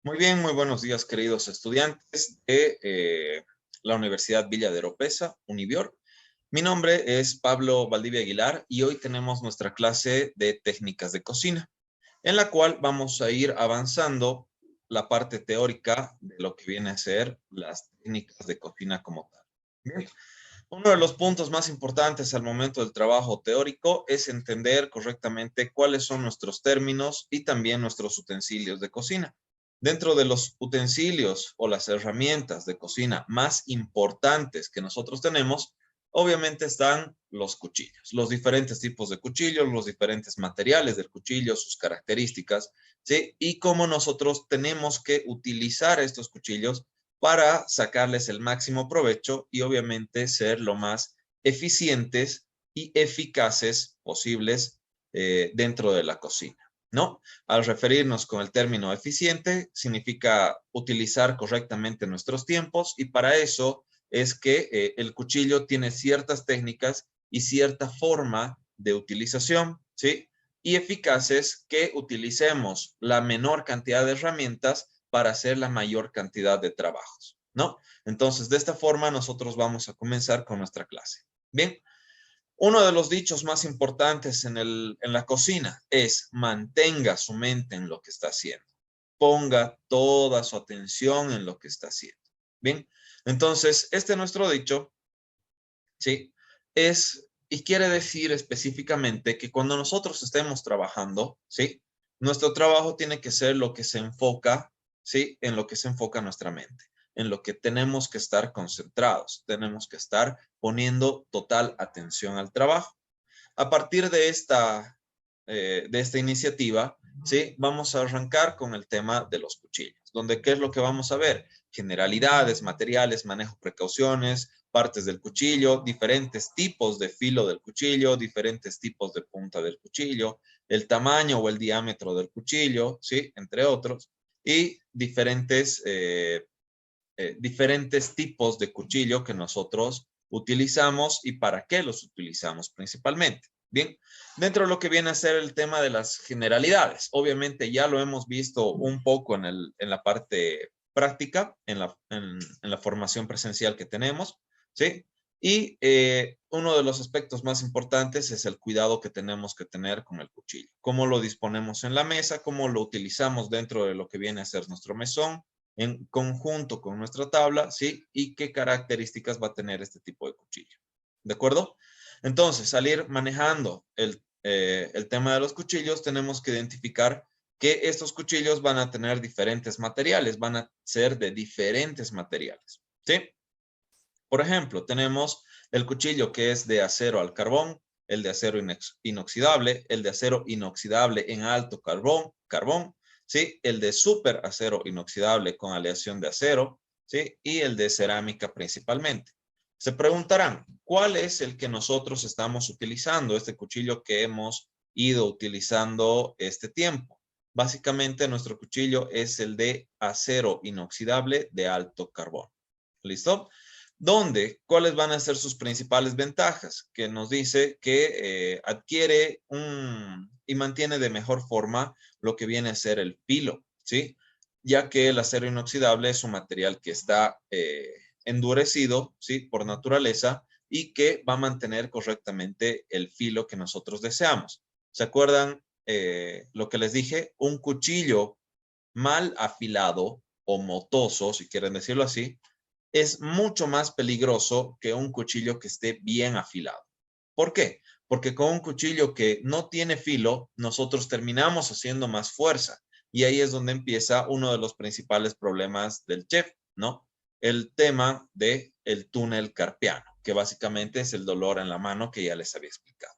Muy bien, muy buenos días, queridos estudiantes de la Universidad Villa de Oropesa, Univior. Mi nombre es Pablo Valdivia Aguilar y hoy tenemos nuestra clase de técnicas de cocina, en la cual vamos a ir avanzando la parte teórica de lo que viene a ser las técnicas de cocina como tal. Bien. Uno de los puntos más importantes al momento del trabajo teórico es entender correctamente cuáles son nuestros términos y también nuestros utensilios de cocina. Dentro de los utensilios o las herramientas de cocina más importantes que nosotros tenemos, obviamente están los cuchillos, los diferentes tipos de cuchillos, los diferentes materiales del cuchillo, sus características, ¿sí? Y cómo nosotros tenemos que utilizar estos cuchillos para sacarles el máximo provecho y obviamente ser lo más eficientes y eficaces posibles dentro de la cocina, ¿no? Al referirnos con el término eficiente, significa utilizar correctamente nuestros tiempos y para eso es que el cuchillo tiene ciertas técnicas y cierta forma de utilización, ¿sí? Y eficaces que utilicemos la menor cantidad de herramientas para hacer la mayor cantidad de trabajos, ¿no? Entonces, de esta forma, nosotros vamos a comenzar con nuestra clase. Bien, uno de los dichos más importantes en la cocina es mantenga su mente en lo que está haciendo. Ponga toda su atención en lo que está haciendo. Bien, entonces, este nuestro dicho, ¿sí? Es, y quiere decir específicamente que cuando nosotros estemos trabajando, ¿sí? Nuestro trabajo tiene que ser lo que se enfoca, ¿sí? En lo que se enfoca nuestra mente, en lo que tenemos que estar concentrados, tenemos que estar poniendo total atención al trabajo. A partir de esta iniciativa, ¿sí? Vamos a arrancar con el tema de los cuchillos, donde ¿qué es lo que vamos a ver? Generalidades, materiales, manejo, precauciones, partes del cuchillo, diferentes tipos de filo del cuchillo, diferentes tipos de punta del cuchillo, el tamaño o el diámetro del cuchillo, ¿sí? Entre otros, y diferentes tipos de cuchillo que nosotros utilizamos y para qué los utilizamos principalmente. Bien, dentro de lo que viene a ser el tema de las generalidades, obviamente ya lo hemos visto un poco en la parte práctica, en la formación presencial que tenemos, ¿sí? Y uno de los aspectos más importantes es el cuidado que tenemos que tener con el cuchillo. Cómo lo disponemos en la mesa, cómo lo utilizamos dentro de lo que viene a ser nuestro mesón, en conjunto con nuestra tabla, ¿sí? Y qué características va a tener este tipo de cuchillo. ¿De acuerdo? Entonces, al ir manejando el tema de los cuchillos, tenemos que identificar que estos cuchillos van a tener diferentes materiales, van a ser de diferentes materiales, ¿sí? Por ejemplo, tenemos el cuchillo que es de acero al carbón, el de acero inoxidable, el de acero inoxidable en alto carbón, ¿sí? El de super acero inoxidable con aleación de acero, ¿sí? Y el de cerámica principalmente. Se preguntarán, ¿cuál es el que nosotros estamos utilizando, este cuchillo que hemos ido utilizando este tiempo? Básicamente, nuestro cuchillo es el de acero inoxidable de alto carbón. ¿Listo? Donde, ¿cuáles van a ser sus principales ventajas? Que nos dice que adquiere y mantiene de mejor forma lo que viene a ser el filo, ¿sí? Ya que el acero inoxidable es un material que está endurecido, ¿sí? Por naturaleza y que va a mantener correctamente el filo que nosotros deseamos. ¿Se acuerdan lo que les dije? Un cuchillo mal afilado o motoso, si quieren decirlo así, es mucho más peligroso que un cuchillo que esté bien afilado. ¿Por qué? Porque con un cuchillo que no tiene filo, nosotros terminamos haciendo más fuerza. Y ahí es donde empieza uno de los principales problemas del chef, ¿no? El tema del túnel carpiano, que básicamente es el dolor en la mano que ya les había explicado.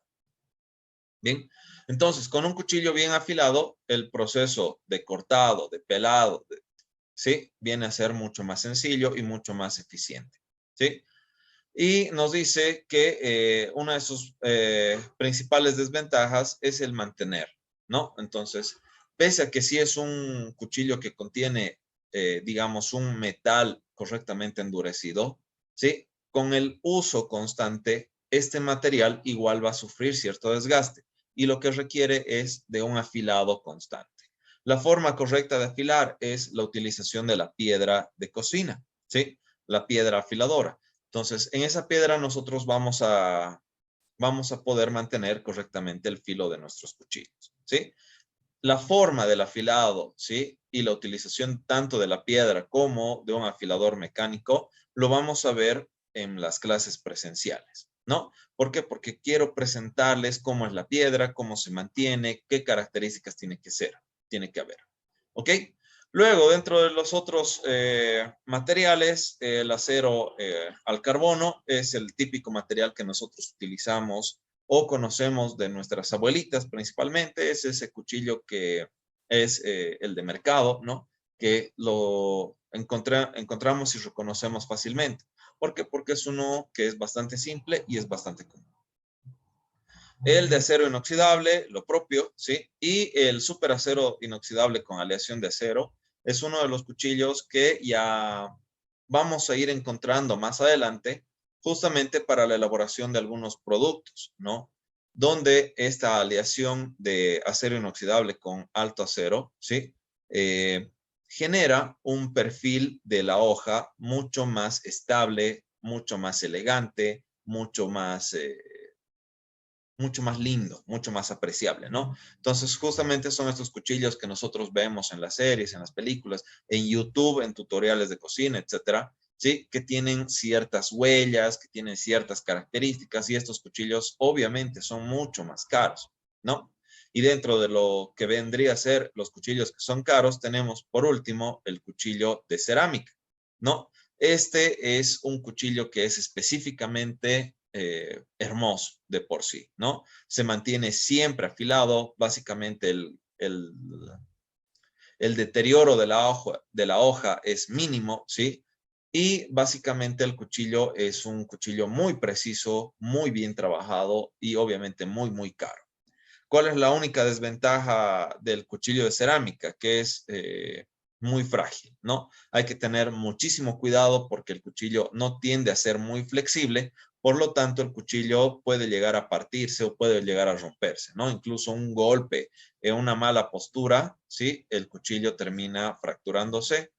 Bien, entonces con un cuchillo bien afilado, el proceso de cortado, de pelado, ¿sí? Viene a ser mucho más sencillo y mucho más eficiente, ¿sí? Y nos dice que una de sus principales desventajas es el mantener, ¿no? Entonces, pese a que sí es un cuchillo que contiene, digamos, un metal correctamente endurecido, ¿sí? Con el uso constante, este material igual va a sufrir cierto desgaste y lo que requiere es de un afilado constante. La forma correcta de afilar es la utilización de la piedra de cocina, ¿sí? La piedra afiladora. Entonces, en esa piedra nosotros vamos a poder mantener correctamente el filo de nuestros cuchillos, ¿sí? La forma del afilado, ¿sí? Y la utilización tanto de la piedra como de un afilador mecánico, lo vamos a ver en las clases presenciales, ¿no? ¿Por qué? Porque quiero presentarles cómo es la piedra, cómo se mantiene, qué características tiene que haber, ¿ok? Luego, dentro de los otros materiales, el acero al carbono es el típico material que nosotros utilizamos o conocemos de nuestras abuelitas principalmente. Es ese cuchillo que es el de mercado, ¿no? Que lo encontramos y reconocemos fácilmente. ¿Por qué? Porque es uno que es bastante simple y es bastante común. El de acero inoxidable, lo propio, ¿sí? Y el super acero inoxidable con aleación de acero es uno de los cuchillos que ya vamos a ir encontrando más adelante, justamente para la elaboración de algunos productos, ¿no? Donde esta aleación de acero inoxidable con alto acero, ¿sí? Genera un perfil de la hoja mucho más estable, mucho más elegante, mucho más lindo, mucho más apreciable, ¿no? Entonces, justamente son estos cuchillos que nosotros vemos en las series, en las películas, en YouTube, en tutoriales de cocina, etcétera, ¿sí? Que tienen ciertas huellas, que tienen ciertas características y estos cuchillos obviamente son mucho más caros, ¿no? Y dentro de lo que vendría a ser los cuchillos que son caros, tenemos por último el cuchillo de cerámica, ¿no? Este es un cuchillo que es específicamente hermoso de por sí, ¿no? Se mantiene siempre afilado, básicamente el deterioro de la hoja es mínimo, ¿sí? Y básicamente el cuchillo es un cuchillo muy preciso, muy bien trabajado y obviamente muy, muy caro. ¿Cuál es la única desventaja del cuchillo de cerámica? Que es muy frágil, ¿no? Hay que tener muchísimo cuidado porque el cuchillo no tiende a ser muy flexible, por lo tanto el cuchillo puede llegar a partirse o puede llegar a romperse, ¿no? Incluso un golpe en una mala postura, ¿sí? El cuchillo termina fracturándose,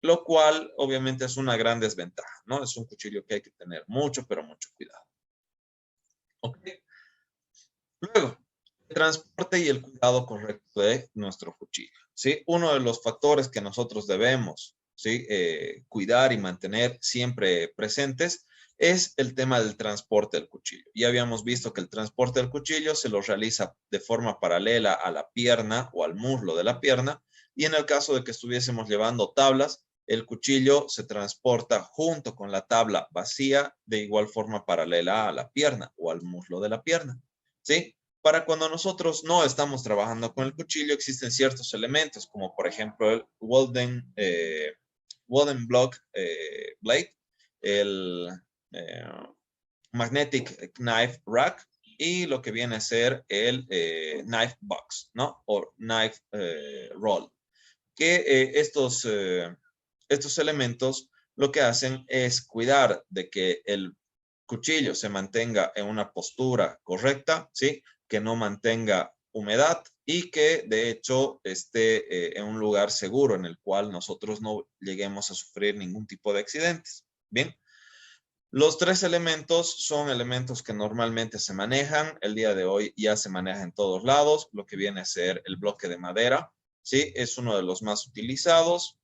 lo cual obviamente es una gran desventaja, ¿no? Es un cuchillo que hay que tener mucho, pero mucho cuidado. ¿Ok? Luego, el transporte y el cuidado correcto de nuestro cuchillo, ¿sí? Uno de los factores que nosotros debemos, ¿sí? Cuidar y mantener siempre presentes es el tema del transporte del cuchillo. Ya habíamos visto que el transporte del cuchillo se lo realiza de forma paralela a la pierna o al muslo de la pierna, y en el caso de que estuviésemos llevando tablas, el cuchillo se transporta junto con la tabla vacía de igual forma paralela a la pierna o al muslo de la pierna, ¿sí? Para cuando nosotros no estamos trabajando con el cuchillo, existen ciertos elementos, como por ejemplo el Walden Block Blade, el eh, Magnetic Knife Rack y lo que viene a ser el Knife Box, ¿no? O Knife Roll. Que estos elementos lo que hacen es cuidar de que el cuchillo se mantenga en una postura correcta, ¿sí? Que no mantenga humedad y que de hecho esté en un lugar seguro en el cual nosotros no lleguemos a sufrir ningún tipo de accidentes. Bien, los tres elementos son elementos que normalmente se manejan. El día de hoy ya se maneja en todos lados, lo que viene a ser el bloque de madera, ¿sí? Es uno de los más utilizados.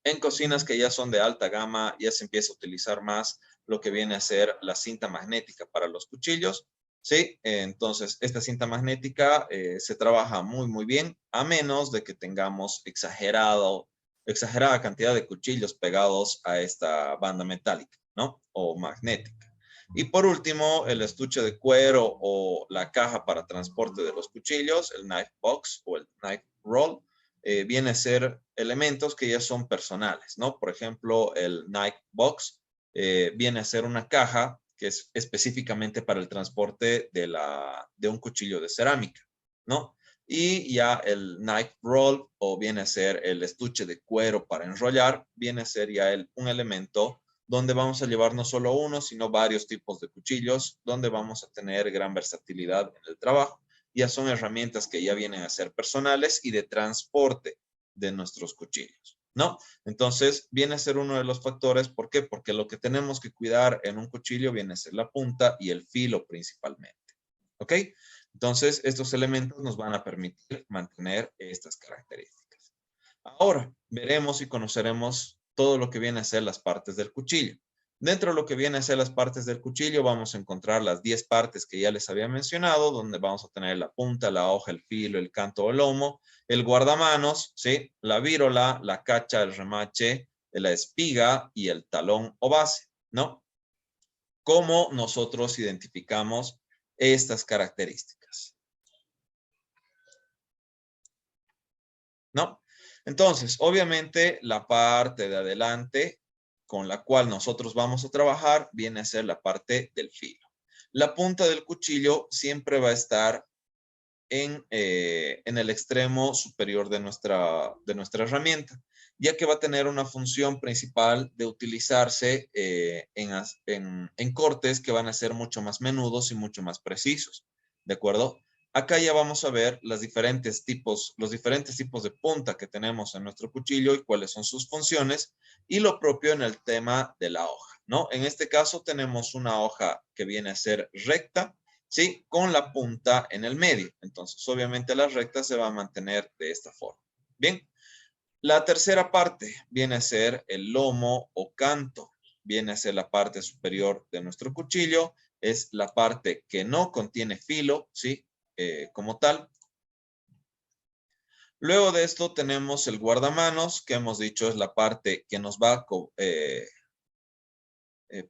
En cocinas que ya son de alta gama, ya se empieza a utilizar más lo que viene a ser la cinta magnética para los cuchillos, ¿sí? Entonces, esta cinta magnética se trabaja muy, muy bien, a menos de que tengamos exagerada cantidad de cuchillos pegados a esta banda metálica, ¿no? O magnética. Y por último, el estuche de cuero o la caja para transporte de los cuchillos, el knife box o el knife roll, viene a ser elementos que ya son personales, ¿no? Por ejemplo, el Nike Box viene a ser una caja que es específicamente para el transporte de un cuchillo de cerámica, ¿no? Y ya el Nike Roll, o viene a ser el estuche de cuero para enrollar, viene a ser ya un elemento donde vamos a llevar no solo uno, sino varios tipos de cuchillos, donde vamos a tener gran versatilidad en el trabajo ya son herramientas que ya vienen a ser personales y de transporte de nuestros cuchillos, ¿no? Entonces, viene a ser uno de los factores. ¿Por qué? Porque lo que tenemos que cuidar en un cuchillo viene a ser la punta y el filo principalmente, ¿ok? Entonces, estos elementos nos van a permitir mantener estas características. Ahora, veremos y conoceremos todo lo que viene a ser las partes del cuchillo. Dentro de lo que viene a ser las partes del cuchillo, vamos a encontrar las 10 partes que ya les había mencionado, donde vamos a tener la punta, la hoja, el filo, el canto o el lomo, el guardamanos, ¿sí? La vírola, la cacha, el remache, la espiga y el talón o base, ¿no? ¿Cómo nosotros identificamos estas características? ¿No? Entonces, obviamente, la parte de adelante con la cual nosotros vamos a trabajar viene a ser la parte del filo. La punta del cuchillo siempre va a estar en el extremo superior de nuestra herramienta, ya que va a tener una función principal de utilizarse en cortes que van a ser mucho más menudos y mucho más precisos, ¿de acuerdo? Acá ya vamos a ver los diferentes tipos de punta que tenemos en nuestro cuchillo y cuáles son sus funciones, y lo propio en el tema de la hoja, ¿no? En este caso tenemos una hoja que viene a ser recta, ¿sí? Con la punta en el medio. Entonces, obviamente la recta se va a mantener de esta forma. Bien. La tercera parte viene a ser el lomo o canto. Viene a ser la parte superior de nuestro cuchillo. Es la parte que no contiene filo, ¿sí? Como tal. Luego de esto tenemos el guardamanos, que hemos dicho es la parte que nos va a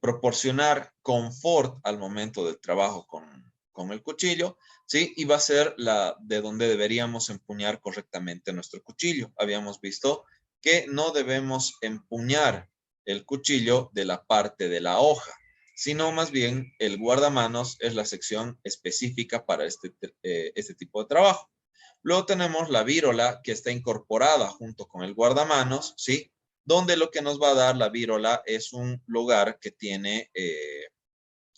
proporcionar confort al momento del trabajo con el cuchillo, ¿sí? Y va a ser la de donde deberíamos empuñar correctamente nuestro cuchillo. Habíamos visto que no debemos empuñar el cuchillo de la parte de la hoja, sino más bien el guardamanos es la sección específica para este tipo de trabajo. Luego tenemos la vírola, que está incorporada junto con el guardamanos, ¿sí? Donde lo que nos va a dar la vírola es un lugar que tiene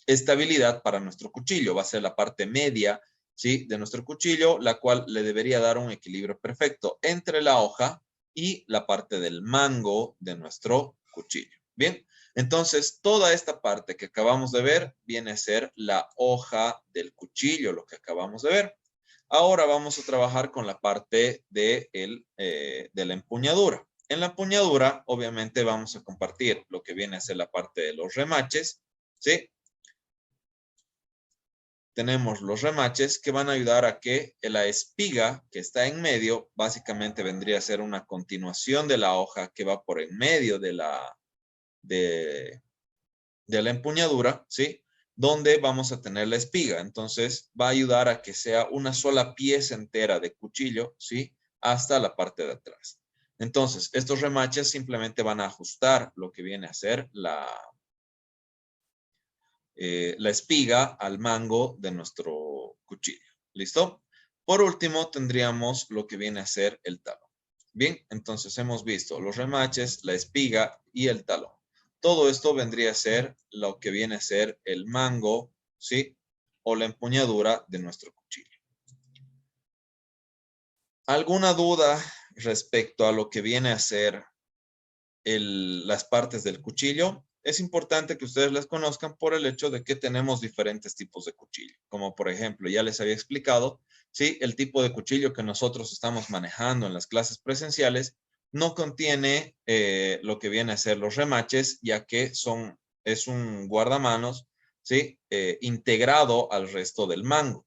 estabilidad para nuestro cuchillo. Va a ser la parte media, ¿sí? De nuestro cuchillo, la cual le debería dar un equilibrio perfecto entre la hoja y la parte del mango de nuestro cuchillo. Bien, entonces toda esta parte que acabamos de ver viene a ser la hoja del cuchillo, lo que acabamos de ver. Ahora vamos a trabajar con la parte de la empuñadura. En la empuñadura, obviamente, vamos a compartir lo que viene a ser la parte de los remaches, ¿sí? Tenemos los remaches que van a ayudar a que la espiga que está en medio, básicamente vendría a ser una continuación de la hoja que va por en medio de la empuñadura, ¿sí? Donde vamos a tener la espiga. Entonces, va a ayudar a que sea una sola pieza entera de cuchillo, ¿sí? Hasta la parte de atrás. Entonces, estos remaches simplemente van a ajustar lo que viene a ser la espiga al mango de nuestro cuchillo. ¿Listo? Por último, tendríamos lo que viene a ser el talón. Bien, entonces hemos visto los remaches, la espiga y el talón. Todo esto vendría a ser lo que viene a ser el mango, ¿sí? O la empuñadura de nuestro cuchillo. ¿Alguna duda respecto a lo que viene a ser las partes del cuchillo? Es importante que ustedes las conozcan por el hecho de que tenemos diferentes tipos de cuchillo. Como por ejemplo, ya les había explicado, ¿sí? El tipo de cuchillo que nosotros estamos manejando en las clases presenciales no contiene lo que viene a ser los remaches, ya que es un guardamanos, ¿sí? Integrado al resto del mango.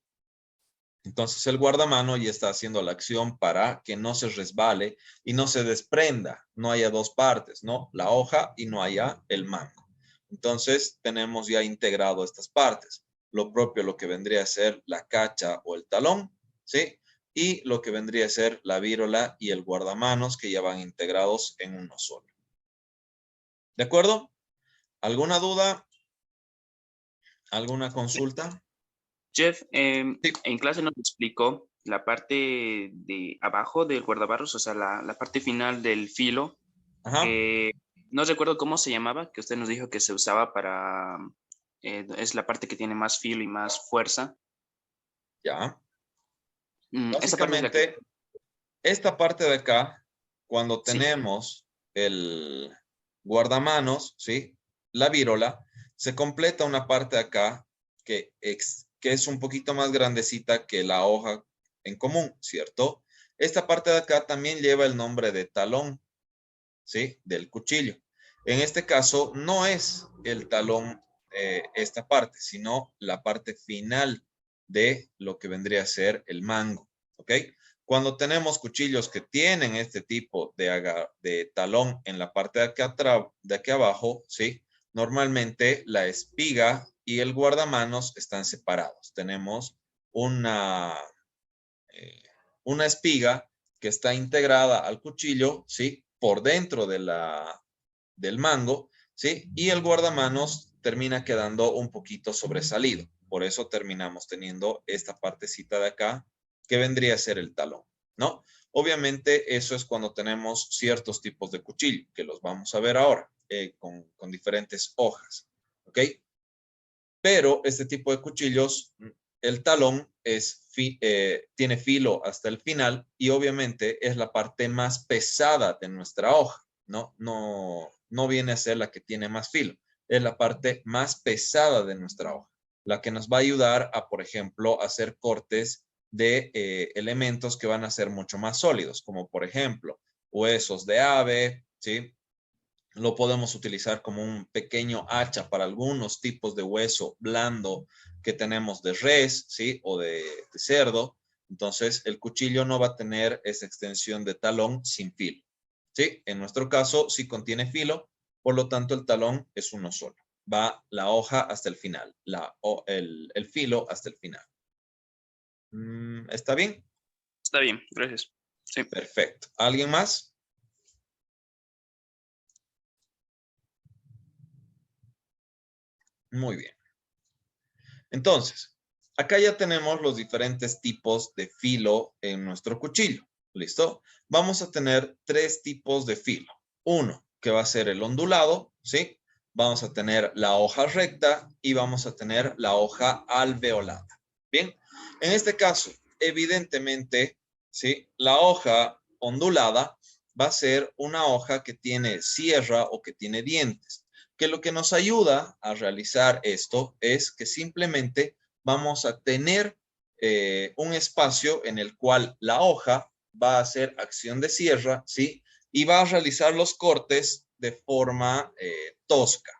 Entonces el guardamano ya está haciendo la acción para que no se resbale y no se desprenda, no haya dos partes, ¿no? La hoja y no haya el mango. Entonces tenemos ya integrado estas partes. Lo propio, lo que vendría a ser la cacha o el talón, ¿sí? Y lo que vendría a ser la vírola y el guardamanos, que ya van integrados en uno solo. ¿De acuerdo? ¿Alguna duda? ¿Alguna consulta? Jeff, Sí. en clase nos explicó la parte de abajo del guardabarros, o sea, la parte final del filo, Ajá. que no recuerdo cómo se llamaba, que usted nos dijo que se usaba para, es la parte que tiene más filo y más fuerza. Ya. Esa parte es la que... Básicamente, esta parte de acá, cuando Sí. tenemos el guardamanos, ¿sí? La vírola, se completa una parte de acá que es un poquito más grandecita que la hoja en común, ¿cierto? Esta parte de acá también lleva el nombre de talón, ¿sí? Del cuchillo. En este caso, no es el talón esta parte, sino la parte final de lo que vendría a ser el mango, ¿ok? Cuando tenemos cuchillos que tienen este tipo de talón en la parte de aquí abajo, ¿sí? Normalmente la espiga y el guardamanos están separados. Tenemos una, eh, una espiga que está integrada al cuchillo, ¿sí? Por dentro del mango, ¿sí? Y el guardamanos termina quedando un poquito sobresalido. Por eso terminamos teniendo esta partecita de acá que vendría a ser el talón, ¿no? Obviamente eso es cuando tenemos ciertos tipos de cuchillo, que los vamos a ver ahora, con diferentes hojas, ¿ok? Pero este tipo de cuchillos, el talón tiene filo hasta el final y obviamente es la parte más pesada de nuestra hoja, ¿no? No viene a ser la que tiene más filo, es la parte más pesada de nuestra hoja, la que nos va a ayudar a, por ejemplo, hacer cortes de elementos que van a ser mucho más sólidos, como por ejemplo, huesos de ave, ¿sí? Lo podemos utilizar como un pequeño hacha para algunos tipos de hueso blando que tenemos de res, ¿sí? O de cerdo. Entonces, el cuchillo no va a tener esa extensión de talón sin filo, ¿sí? En nuestro caso, sí contiene filo, por lo tanto, el talón es uno solo. Va la hoja hasta el final, el filo hasta el final. ¿Está bien? Está bien, gracias. Sí. Perfecto. ¿Alguien más? Muy bien. Entonces, acá ya tenemos los diferentes tipos de filo en nuestro cuchillo. ¿Listo? Vamos a tener tres tipos de filo. Uno, que va a ser el ondulado, ¿sí? Vamos a tener la hoja recta y vamos a tener la hoja alveolada. Bien, en este caso, evidentemente, ¿sí? La hoja ondulada va a ser una hoja que tiene sierra o que tiene dientes, que lo que nos ayuda a realizar esto es que simplemente vamos a tener un espacio en el cual la hoja va a hacer acción de sierra, ¿sí? Y va a realizar los cortes de forma tosca,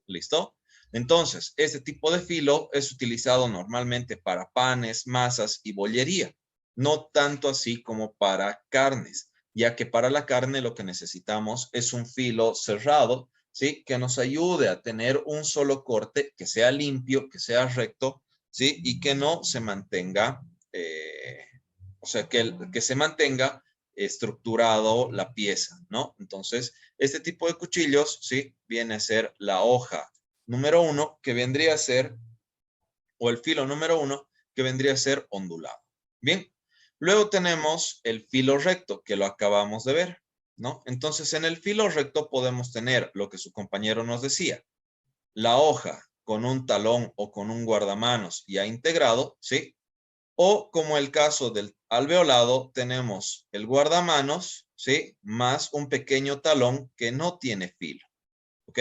¿listo? Entonces, este tipo de filo es utilizado normalmente para panes, masas y bollería, no tanto así como para carnes, ya que para la carne lo que necesitamos es un filo cerrado, ¿sí? Que nos ayude a tener un solo corte, que sea limpio, que sea recto, ¿sí? Y que no se mantenga, o sea, que se mantenga estructurado la pieza, ¿no? Entonces, este tipo de cuchillos, ¿sí? Viene a ser la hoja número 1, que vendría a ser, o el filo número 1, que vendría a ser ondulado. Bien, luego tenemos el filo recto, que lo acabamos de ver, ¿no? Entonces, en el filo recto podemos tener lo que su compañero nos decía, la hoja con un talón o con un guardamanos ya integrado, ¿sí? O como el caso del alveolado, tenemos el guardamanos, ¿sí? Más un pequeño talón que no tiene filo, ¿ok?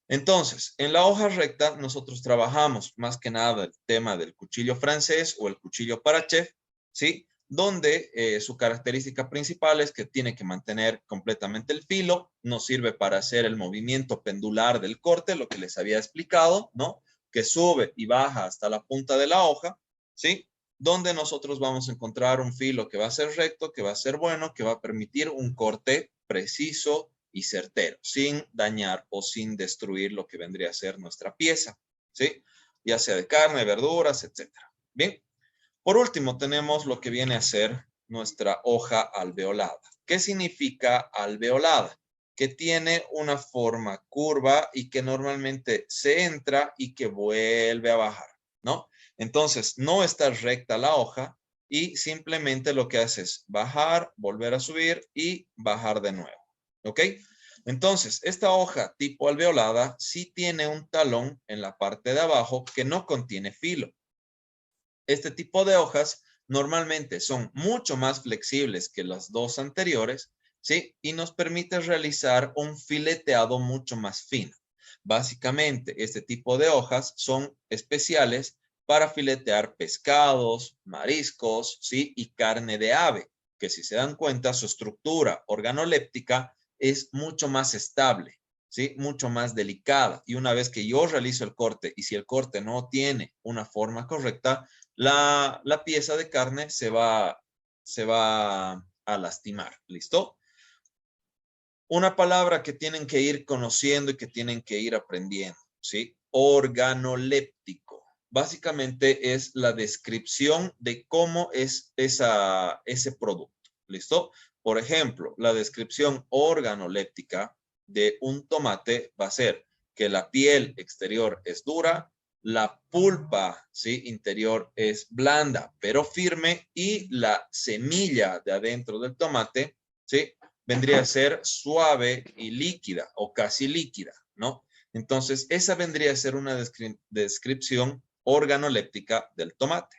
Entonces, en la hoja recta nosotros trabajamos más que nada el tema del cuchillo francés o el cuchillo para chef, ¿sí? Donde su característica principal es que tiene que mantener completamente el filo, nos sirve para hacer el movimiento pendular del corte, lo que les había explicado, ¿no? Que sube y baja hasta la punta de la hoja, ¿sí? Donde nosotros vamos a encontrar un filo que va a ser recto, que va a ser bueno, que va a permitir un corte preciso y certero, sin dañar o sin destruir lo que vendría a ser nuestra pieza, ¿sí? Ya sea de carne, verduras, etcétera. Bien, por último tenemos lo que viene a ser nuestra hoja alveolada. ¿Qué significa alveolada? Que tiene una forma curva y que normalmente se entra y que vuelve a bajar, ¿no? Entonces, no está recta la hoja y simplemente lo que hace es bajar, volver a subir y bajar de nuevo. ¿Ok? Entonces, esta hoja tipo alveolada sí tiene un talón en la parte de abajo que no contiene filo. Este tipo de hojas normalmente son mucho más flexibles que las dos anteriores, ¿sí? Y nos permite realizar un fileteado mucho más fino. Básicamente, este tipo de hojas son especiales para filetear pescados, mariscos, ¿sí? Y carne de ave, que si se dan cuenta, su estructura organoléptica es mucho más estable, ¿sí? Mucho más delicada. Y una vez que yo realizo el corte, y si el corte no tiene una forma correcta, la pieza de carne se va a lastimar. ¿Listo? Una palabra que tienen que ir conociendo y que tienen que ir aprendiendo, ¿sí? Organoléptico. Básicamente es la descripción de cómo es ese producto. ¿Listo? Por ejemplo, la descripción organoléptica de un tomate va a ser que la piel exterior es dura, la pulpa, ¿sí? Interior es blanda pero firme y la semilla de adentro del tomate, ¿sí? Vendría a ser suave y líquida o casi líquida, ¿no? Entonces, esa vendría a ser una descripción organoléptica del tomate.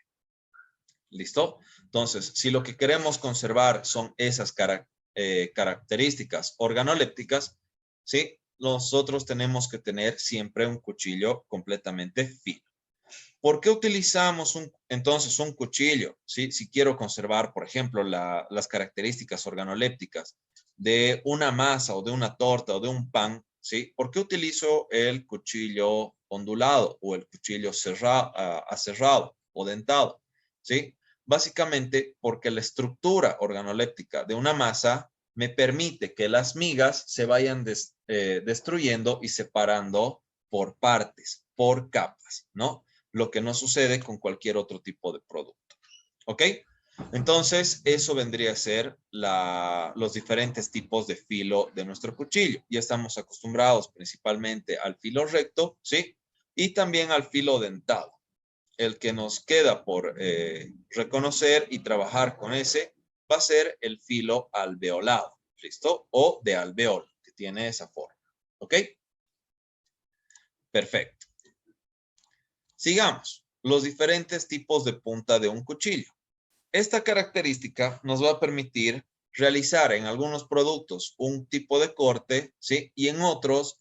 ¿Listo? Entonces, si lo que queremos conservar son esas características organolépticas, ¿sí? Nosotros tenemos que tener siempre un cuchillo completamente fino. ¿Por qué utilizamos entonces un cuchillo? ¿Sí? Si quiero conservar, por ejemplo, las características organolépticas de una masa o de una torta o de un pan, ¿sí? ¿Por qué utilizo el cuchillo ondulado o el cuchillo aserrado o dentado? ¿Sí? Básicamente porque la estructura organoléptica de una masa me permite que las migas se vayan destruyendo y separando por partes, por capas, ¿no? Lo que no sucede con cualquier otro tipo de producto. ¿Ok? Entonces, eso vendría a ser los diferentes tipos de filo de nuestro cuchillo. Ya estamos acostumbrados principalmente al filo recto, ¿sí? Y también al filo dentado. El que nos queda por reconocer y trabajar con ese va a ser el filo alveolado, ¿listo? O de alveolo, que tiene esa forma. ¿Ok? Perfecto. Sigamos. Los diferentes tipos de punta de un cuchillo. Esta característica nos va a permitir realizar en algunos productos un tipo de corte, ¿sí? Y en otros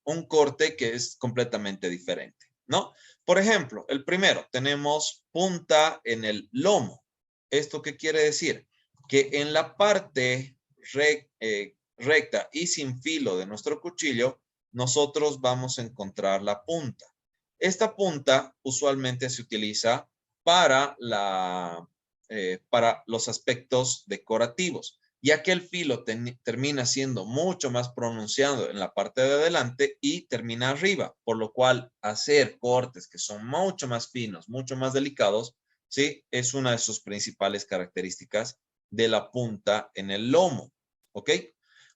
un corte que es completamente diferente, ¿no? Por ejemplo, el primero, tenemos punta en el lomo. ¿Esto qué quiere decir? Que en la parte recta y sin filo de nuestro cuchillo, nosotros vamos a encontrar la punta. Esta punta usualmente se utiliza para para los aspectos decorativos, ya que el filo termina siendo mucho más pronunciado en la parte de adelante y termina arriba, por lo cual hacer cortes que son mucho más finos, mucho más delicados, ¿sí? Es una de sus principales características de la punta en el lomo, ¿ok?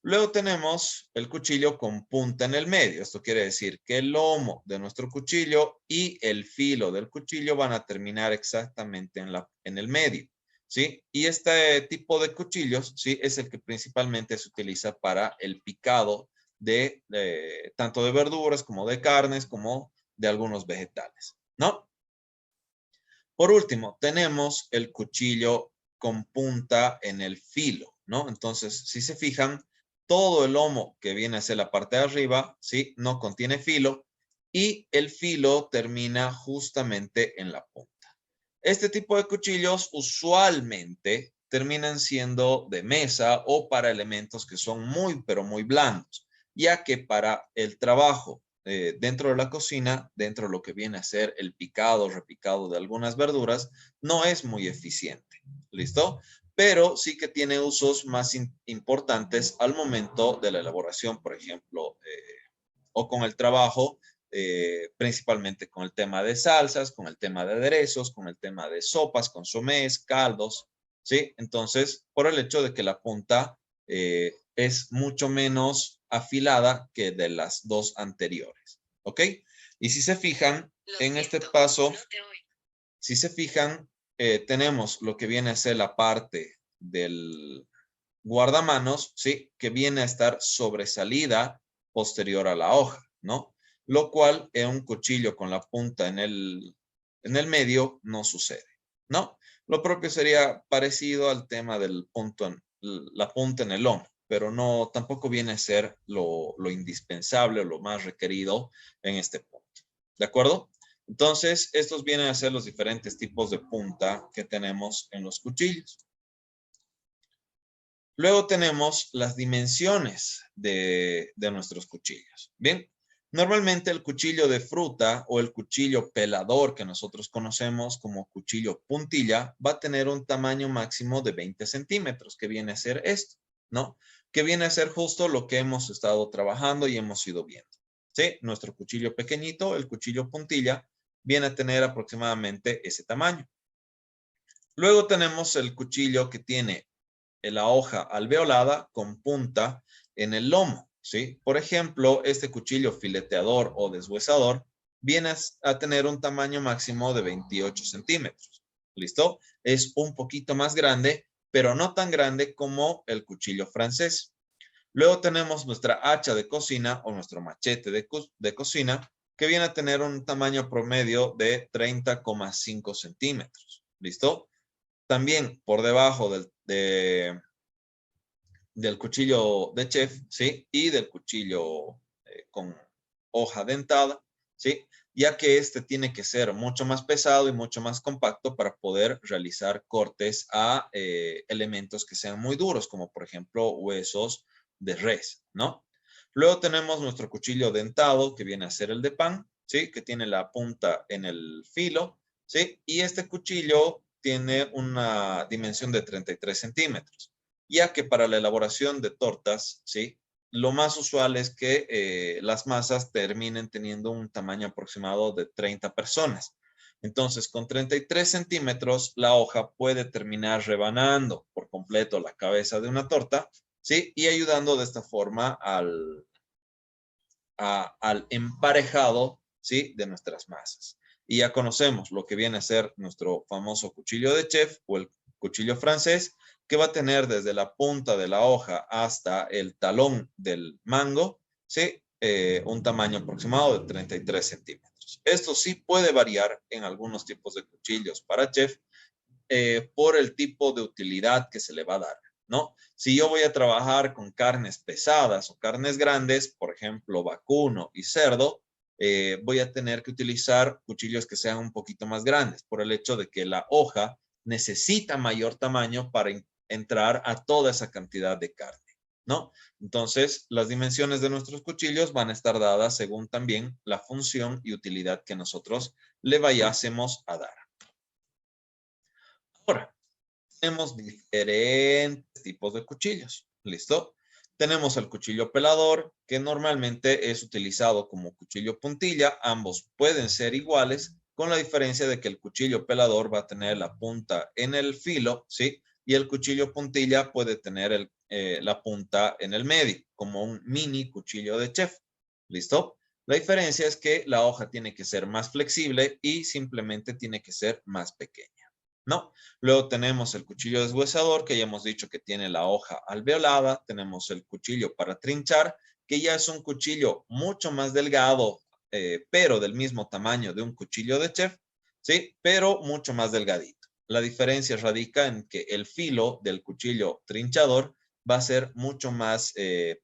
Luego tenemos el cuchillo con punta en el medio. Esto quiere decir que el lomo de nuestro cuchillo y el filo del cuchillo van a terminar exactamente en el medio, ¿sí? Y este tipo de cuchillos, ¿sí? Es el que principalmente se utiliza para el picado tanto de verduras como de carnes, como de algunos vegetales, ¿no? Por último, tenemos el cuchillo con punta en el filo, ¿no? Entonces, si se fijan, todo el lomo que viene hacia la parte de arriba, ¿sí? No contiene filo y el filo termina justamente en la punta. Este tipo de cuchillos usualmente terminan siendo de mesa o para elementos que son muy, pero muy blandos, ya que para el trabajo dentro de la cocina, dentro de lo que viene a ser el picado, repicado de algunas verduras, no es muy eficiente. ¿Listo? Pero sí que tiene usos más importantes al momento de la elaboración, por ejemplo, o con el trabajo, principalmente con el tema de salsas, con el tema de aderezos, con el tema de sopas, consomés, caldos, ¿sí? Entonces, por el hecho de que la punta es mucho menos afilada que de las dos anteriores, ¿ok? Y si se fijan, en este paso, si se fijan, tenemos lo que viene a ser la parte del guardamanos, ¿sí? Que viene a estar sobresalida posterior a la hoja, ¿no? Lo cual en un cuchillo con la punta en el medio no sucede, ¿no? Lo propio sería parecido al tema del punto, la punta en el lomo, pero no, tampoco viene a ser lo indispensable o lo más requerido en este punto. ¿De acuerdo? Entonces, estos vienen a ser los diferentes tipos de punta que tenemos en los cuchillos. Luego tenemos las dimensiones de nuestros cuchillos. Bien, normalmente el cuchillo de fruta o el cuchillo pelador que nosotros conocemos como cuchillo puntilla va a tener un tamaño máximo de 20 centímetros, que viene a ser esto, ¿no? Que viene a ser justo lo que hemos estado trabajando y hemos ido viendo. ¿Sí? Nuestro cuchillo pequeñito, el cuchillo puntilla, viene a tener aproximadamente ese tamaño. Luego tenemos el cuchillo que tiene la hoja alveolada con punta en el lomo, ¿sí? Por ejemplo, este cuchillo fileteador o deshuesador viene a tener un tamaño máximo de 28 centímetros. ¿Listo? Es un poquito más grande, pero no tan grande como el cuchillo francés. Luego tenemos nuestra hacha de cocina o nuestro machete de cocina, que viene a tener un tamaño promedio de 30,5 centímetros. ¿Listo? También por debajo del cuchillo de chef, ¿sí? Y del cuchillo con hoja dentada, ¿sí? Ya que este tiene que ser mucho más pesado y mucho más compacto para poder realizar cortes a elementos que sean muy duros, como por ejemplo huesos de res, ¿no? Luego tenemos nuestro cuchillo dentado, que viene a ser el de pan, ¿sí? Que tiene la punta en el filo, ¿sí? Y este cuchillo tiene una dimensión de 33 centímetros, ya que para la elaboración de tortas, ¿sí? Lo más usual es que las masas terminen teniendo un tamaño aproximado de 30 personas. Entonces, con 33 centímetros, la hoja puede terminar rebanando por completo la cabeza de una torta, ¿sí? Y ayudando de esta forma al emparejado, ¿sí? De nuestras masas. Y ya conocemos lo que viene a ser nuestro famoso cuchillo de chef o el cuchillo francés, que va a tener desde la punta de la hoja hasta el talón del mango, ¿sí? Un tamaño aproximado de 33 centímetros. Esto sí puede variar en algunos tipos de cuchillos para chef por el tipo de utilidad que se le va a dar, ¿no? Si yo voy a trabajar con carnes pesadas o carnes grandes, por ejemplo, vacuno y cerdo, voy a tener que utilizar cuchillos que sean un poquito más grandes por el hecho de que la hoja necesita mayor tamaño para entrar a toda esa cantidad de carne, ¿no? Entonces, las dimensiones de nuestros cuchillos van a estar dadas según también la función y utilidad que nosotros le vayásemos a dar. Ahora, tenemos diferentes tipos de cuchillos. ¿Listo? Tenemos el cuchillo pelador, que normalmente es utilizado como cuchillo puntilla. Ambos pueden ser iguales, con la diferencia de que el cuchillo pelador va a tener la punta en el filo, ¿sí? Y el cuchillo puntilla puede tener la punta en el medio, como un mini cuchillo de chef. ¿Listo? La diferencia es que la hoja tiene que ser más flexible y simplemente tiene que ser más pequeña, ¿no? Luego tenemos el cuchillo deshuesador, que ya hemos dicho que tiene la hoja alveolada. Tenemos el cuchillo para trinchar, que ya es un cuchillo mucho más delgado, pero del mismo tamaño de un cuchillo de chef, ¿sí? Pero mucho más delgadito. La diferencia radica en que el filo del cuchillo trinchador va a ser mucho más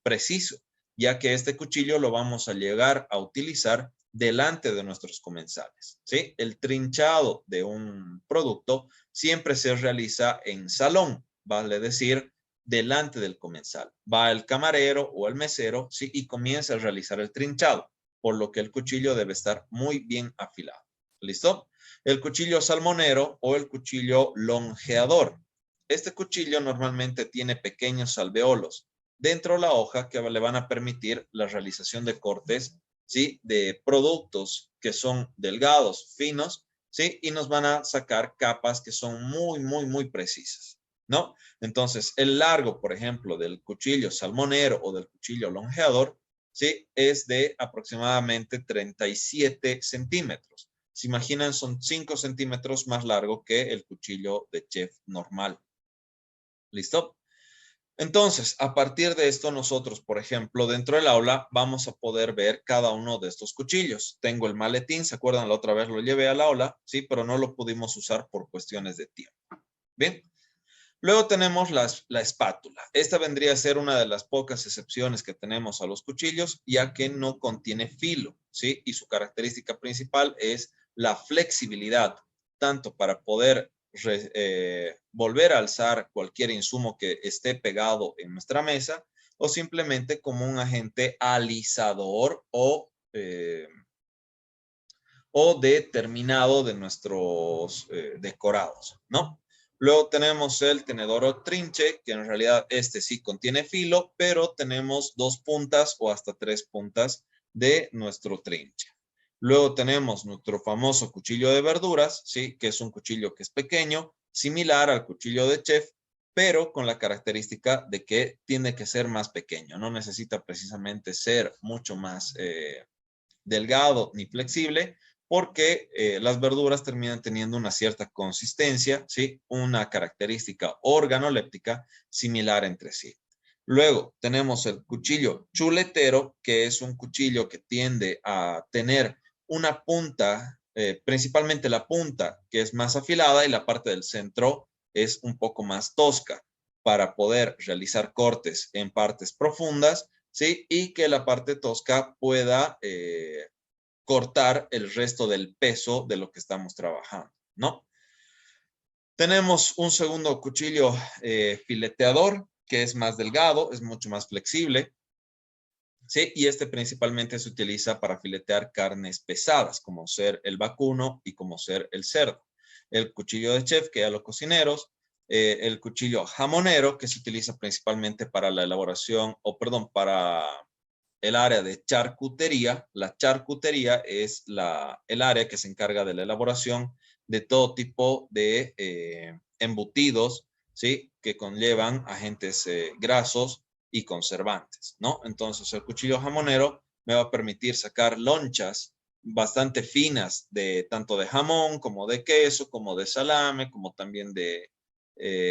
preciso, ya que este cuchillo lo vamos a llegar a utilizar delante de nuestros comensales, ¿sí? El trinchado de un producto siempre se realiza en salón, vale decir, delante del comensal. Va el camarero o el mesero, ¿sí? Y comienza a realizar el trinchado, por lo que el cuchillo debe estar muy bien afilado. ¿Listo? El cuchillo salmonero o el cuchillo longeador. Este cuchillo normalmente tiene pequeños alveolos dentro de la hoja que le van a permitir la realización de cortes, ¿sí? De productos que son delgados, finos, ¿sí? Y nos van a sacar capas que son muy, muy, muy precisas, ¿no? Entonces, el largo, por ejemplo, del cuchillo salmonero o del cuchillo longeador, ¿sí? Es de aproximadamente 37 centímetros. Se imaginan, son 5 centímetros más largo que el cuchillo de chef normal. ¿Listo? Entonces, a partir de esto, nosotros, por ejemplo, dentro del aula, vamos a poder ver cada uno de estos cuchillos. Tengo el maletín, ¿se acuerdan? La otra vez lo llevé al aula, sí, pero no lo pudimos usar por cuestiones de tiempo. Bien. Luego tenemos la espátula. Esta vendría a ser una de las pocas excepciones que tenemos a los cuchillos, ya que no contiene filo, ¿sí? Y su característica principal es la flexibilidad, tanto para poder volver a alzar cualquier insumo que esté pegado en nuestra mesa, o simplemente como un agente alisador o determinado de nuestros decorados, ¿no? Luego tenemos el tenedor o trinche, que en realidad este sí contiene filo, pero tenemos 2 puntas o hasta 3 puntas de nuestro trinche. Luego tenemos nuestro famoso cuchillo de verduras, ¿sí? Que es un cuchillo que es pequeño, similar al cuchillo de chef, pero con la característica de que tiene que ser más pequeño. No necesita precisamente ser mucho más delgado ni flexible, porque las verduras terminan teniendo una cierta consistencia, ¿sí? Una característica organoléptica similar entre sí. Luego tenemos el cuchillo chuletero, que es un cuchillo que tiende a tener una punta, principalmente la punta, que es más afilada y la parte del centro es un poco más tosca para poder realizar cortes en partes profundas, ¿sí? Y que la parte tosca pueda cortar el resto del peso de lo que estamos trabajando, ¿no? Tenemos un segundo cuchillo fileteador, que es más delgado, es mucho más flexible, ¿sí? Y este principalmente se utiliza para filetear carnes pesadas, como ser el vacuno y como ser el cerdo. El cuchillo de chef, que a los cocineros, el cuchillo jamonero, que se utiliza principalmente para la elaboración, o perdón, para el área de charcutería. La charcutería es el área que se encarga de la elaboración de todo tipo de embutidos, ¿sí? Que conllevan agentes grasos y conservantes, ¿no? Entonces, el cuchillo jamonero me va a permitir sacar lonchas bastante finas de tanto de jamón como de queso, como de salame, como también de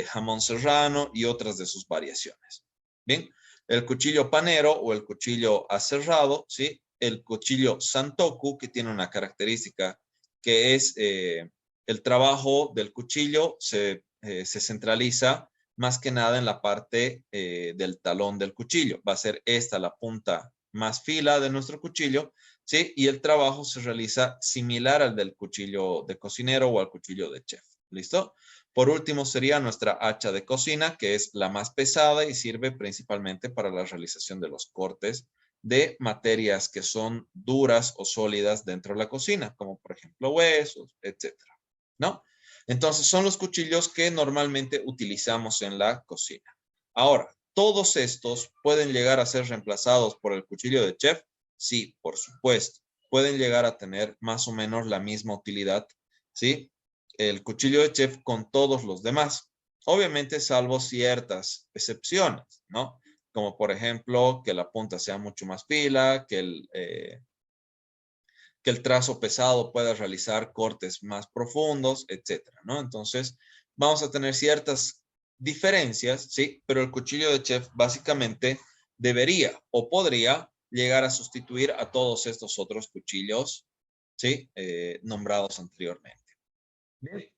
jamón serrano y otras de sus variaciones. Bien, el cuchillo panero o el cuchillo aserrado, ¿sí? El cuchillo santoku, que tiene una característica que es el trabajo del cuchillo se centraliza más que nada en la parte del talón del cuchillo. Va a ser esta la punta más fila de nuestro cuchillo, ¿sí? Y el trabajo se realiza similar al del cuchillo de cocinero o al cuchillo de chef. ¿Listo? Por último sería nuestra hacha de cocina, que es la más pesada y sirve principalmente para la realización de los cortes de materias que son duras o sólidas dentro de la cocina, como por ejemplo huesos, etcétera, ¿no? Entonces son los cuchillos que normalmente utilizamos en la cocina. Ahora, ¿todos estos pueden llegar a ser reemplazados por el cuchillo de chef? Sí, por supuesto. Pueden llegar a tener más o menos la misma utilidad, ¿sí? El cuchillo de chef con todos los demás. Obviamente, salvo ciertas excepciones, ¿no? Como por ejemplo, que la punta sea mucho más fila, que el trazo pesado pueda realizar cortes más profundos, etcétera, ¿no? Entonces, vamos a tener ciertas diferencias, ¿sí? Pero el cuchillo de chef básicamente debería o podría llegar a sustituir a todos estos otros cuchillos, ¿sí? Nombrados anteriormente. Bien.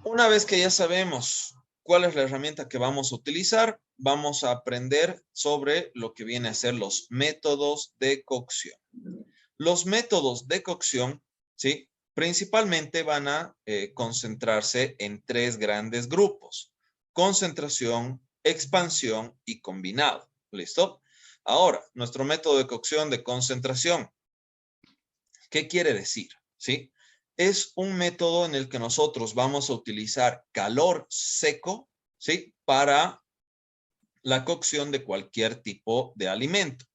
Una vez que ya sabemos cuál es la herramienta que vamos a utilizar, vamos a aprender sobre lo que viene a ser los métodos de cocción. Los métodos de cocción, ¿sí? Principalmente van a concentrarse en 3 grandes grupos: concentración, expansión y combinado. ¿Listo? Ahora, nuestro método de cocción de concentración, ¿qué quiere decir? ¿Sí? Es un método en el que nosotros vamos a utilizar calor seco, ¿sí? Para la cocción de cualquier tipo de alimento.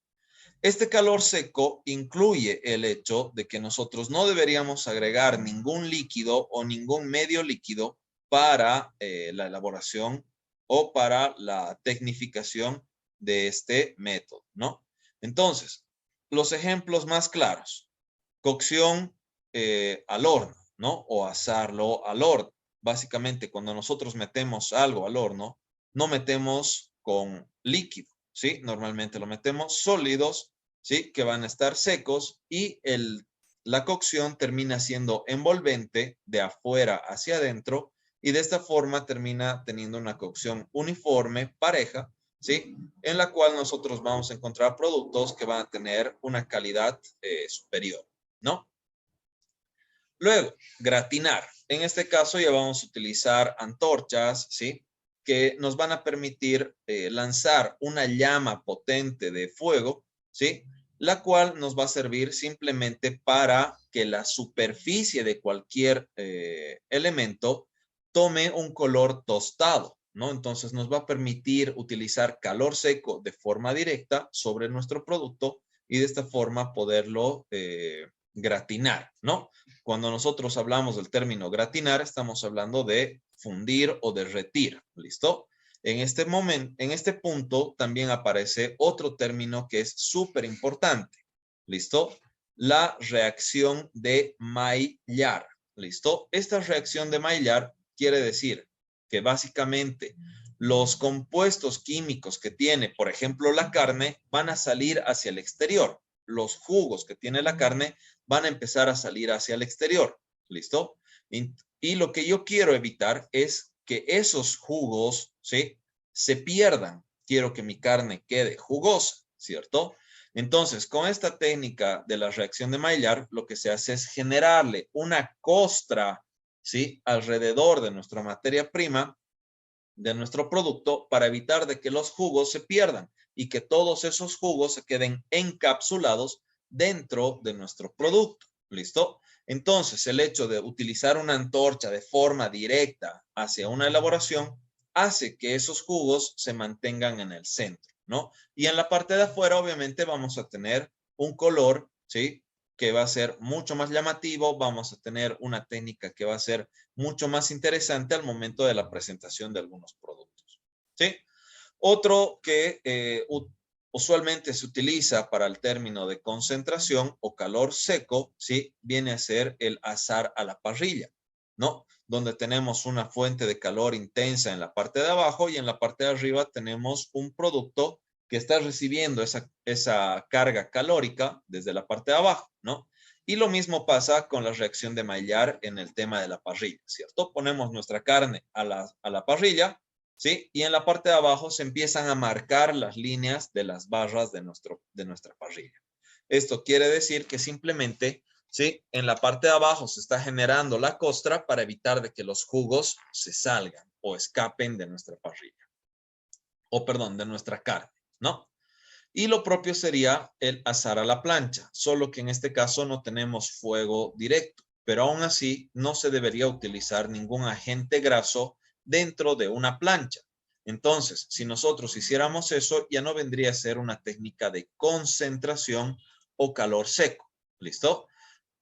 Este calor seco incluye el hecho de que nosotros no deberíamos agregar ningún líquido o ningún medio líquido para la elaboración o para la tecnificación de este método, ¿no? Entonces, los ejemplos más claros: cocción al horno, ¿no? O asarlo al horno. Básicamente, cuando nosotros metemos algo al horno, no metemos con líquido, ¿sí? Normalmente lo metemos sólidos, ¿sí? Que van a estar secos y la cocción termina siendo envolvente de afuera hacia adentro y de esta forma termina teniendo una cocción uniforme, pareja, ¿sí? En la cual nosotros vamos a encontrar productos que van a tener una calidad superior, ¿no? Luego, gratinar. En este caso ya vamos a utilizar antorchas, ¿sí? Que nos van a permitir lanzar una llama potente de fuego, ¿sí? La cual nos va a servir simplemente para que la superficie de cualquier elemento tome un color tostado, ¿no? Entonces nos va a permitir utilizar calor seco de forma directa sobre nuestro producto y de esta forma poderlo gratinar, ¿no? Cuando nosotros hablamos del término gratinar, estamos hablando de fundir o derretir, ¿listo? En este momento, en este punto también aparece otro término que es súper importante, ¿listo? La reacción de Maillard, ¿listo? Esta reacción de Maillard quiere decir que básicamente los compuestos químicos que tiene, por ejemplo, la carne, van a salir hacia el exterior. Los jugos que tiene la carne van a empezar a salir hacia el exterior. ¿Listo? Y lo que yo quiero evitar es que esos jugos, ¿sí? Se pierdan. Quiero que mi carne quede jugosa, ¿cierto? Entonces, con esta técnica de la reacción de Maillard, lo que se hace es generarle una costra, ¿sí? Alrededor de nuestra materia prima, de nuestro producto, para evitar de que los jugos se pierdan y que todos esos jugos se queden encapsulados dentro de nuestro producto. ¿Listo? Entonces, el hecho de utilizar una antorcha de forma directa hacia una elaboración hace que esos jugos se mantengan en el centro, ¿no? Y en la parte de afuera, obviamente, vamos a tener un color, ¿sí? Que va a ser mucho más llamativo, vamos a tener una técnica que va a ser mucho más interesante al momento de la presentación de algunos productos, ¿sí? Otro que usualmente se utiliza para el término de concentración o calor seco, ¿sí? Viene a ser el asar a la parrilla, ¿no? Donde tenemos una fuente de calor intensa en la parte de abajo y en la parte de arriba tenemos un producto que está recibiendo esa carga calórica desde la parte de abajo, ¿no? Y lo mismo pasa con la reacción de Maillard en el tema de la parrilla, ¿cierto? Ponemos nuestra carne a la parrilla, ¿sí? Y en la parte de abajo se empiezan a marcar las líneas de las barras de nuestra parrilla. Esto quiere decir que simplemente, ¿sí? En la parte de abajo se está generando la costra para evitar de que los jugos se salgan o escapen de nuestra parrilla. O perdón, de nuestra carne, ¿no? Y lo propio sería el asar a la plancha, solo que en este caso no tenemos fuego directo, pero aún así no se debería utilizar ningún agente graso dentro de una plancha. Entonces, si nosotros hiciéramos eso, ya no vendría a ser una técnica de concentración o calor seco. ¿Listo?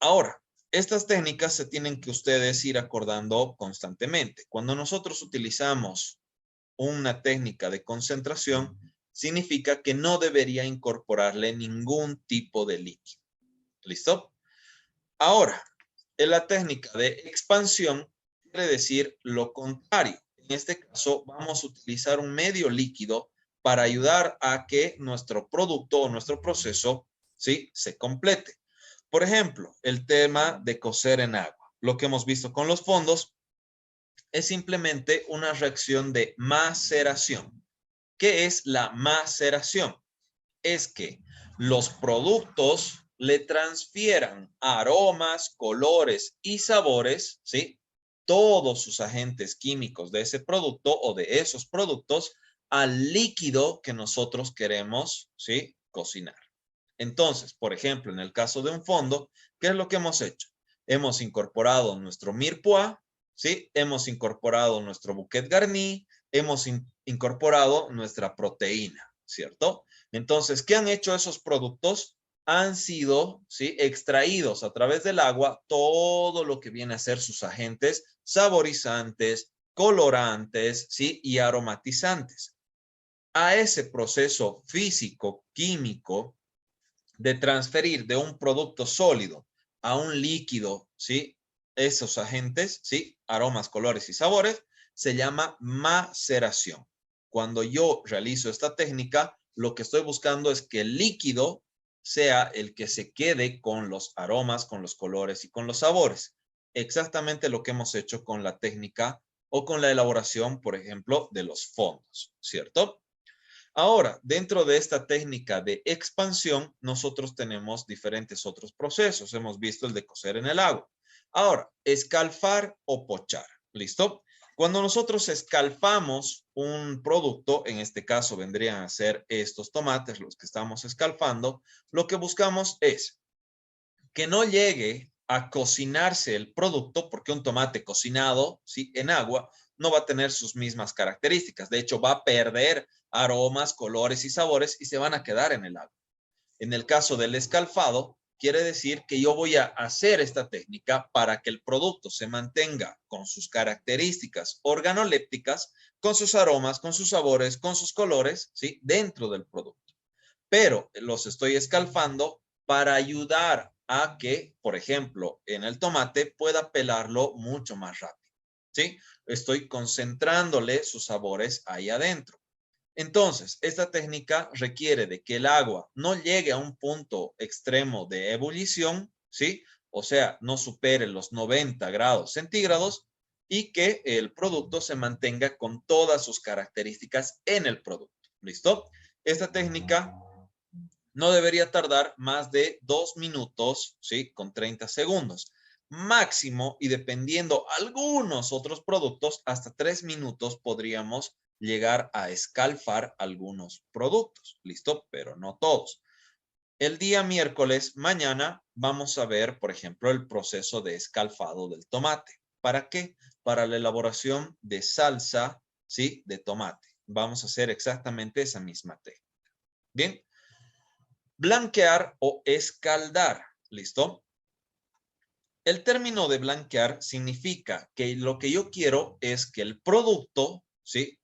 Ahora, estas técnicas se tienen que ustedes ir acordando constantemente. Cuando nosotros utilizamos una técnica de concentración, significa que no debería incorporarle ningún tipo de líquido. ¿Listo? Ahora, en la técnica de expansión quiere decir lo contrario. En este caso, vamos a utilizar un medio líquido para ayudar a que nuestro producto o nuestro proceso, ¿sí? Se complete. Por ejemplo, el tema de cocer en agua. Lo que hemos visto con los fondos es simplemente una reacción de maceración. ¿Qué es la maceración? Es que los productos le transfieran aromas, colores y sabores, ¿sí? Todos sus agentes químicos de ese producto o de esos productos al líquido que nosotros queremos, ¿sí? Cocinar. Entonces, por ejemplo, en el caso de un fondo, ¿qué es lo que hemos hecho? Hemos incorporado nuestro mirepoix, ¿sí? Hemos incorporado nuestro bouquet garni, hemos incorporado nuestra proteína, ¿cierto? Entonces, ¿qué han hecho esos productos? Han sido, ¿sí? Extraídos a través del agua todo lo que viene a ser sus agentes saborizantes, colorantes, ¿sí? Y aromatizantes. A ese proceso físico, químico, de transferir de un producto sólido a un líquido, ¿sí? Esos agentes, ¿sí? Aromas, colores y sabores, se llama maceración. cuando yo realizo esta técnica, lo que estoy buscando es que el líquido sea el que se quede con los aromas, con los colores y con los sabores. Exactamente lo que hemos hecho con la técnica o con la elaboración, por ejemplo, de los fondos, ¿cierto? Ahora, dentro de esta técnica de expansión, nosotros tenemos diferentes otros procesos. Hemos visto el de cocer en el agua. Ahora, escalfar o pochar. ¿Listo? Cuando nosotros escalfamos un producto, en este caso vendrían a ser estos tomates, los que estamos escalfando, lo que buscamos es que no llegue a cocinarse el producto, porque un tomate cocinado, ¿sí?, en agua no va a tener sus mismas características. De hecho, va a perder aromas, colores y sabores y se van a quedar en el agua. En el caso del escalfado, quiere decir que yo voy a hacer esta técnica para que el producto se mantenga con sus características organolépticas, con sus aromas, con sus sabores, con sus colores, ¿sí?, dentro del producto. Pero los estoy escalfando para ayudar a que, por ejemplo, en el tomate pueda pelarlo mucho más rápido, ¿sí? Estoy concentrándole sus sabores ahí adentro. Entonces, esta técnica requiere de que el agua no llegue a un punto extremo de ebullición, ¿sí? O sea, no supere los 90 grados centígrados y que el producto se mantenga con todas sus características en el producto. ¿Listo? Esta técnica no debería tardar más de 2 minutos, ¿sí?, con 30 segundos. Máximo, y dependiendo algunos otros productos, hasta 3 minutos podríamos llegar a escalfar algunos productos. ¿Listo? Pero no todos. El día miércoles, mañana, vamos a ver, por ejemplo, el proceso de escalfado del tomate. ¿Para qué? Para la elaboración de salsa, ¿sí?, de tomate. Vamos a hacer exactamente esa misma técnica. Bien. Blanquear o escaldar, ¿listo? El término de blanquear significa que lo que yo quiero es que el producto, ¿sí?,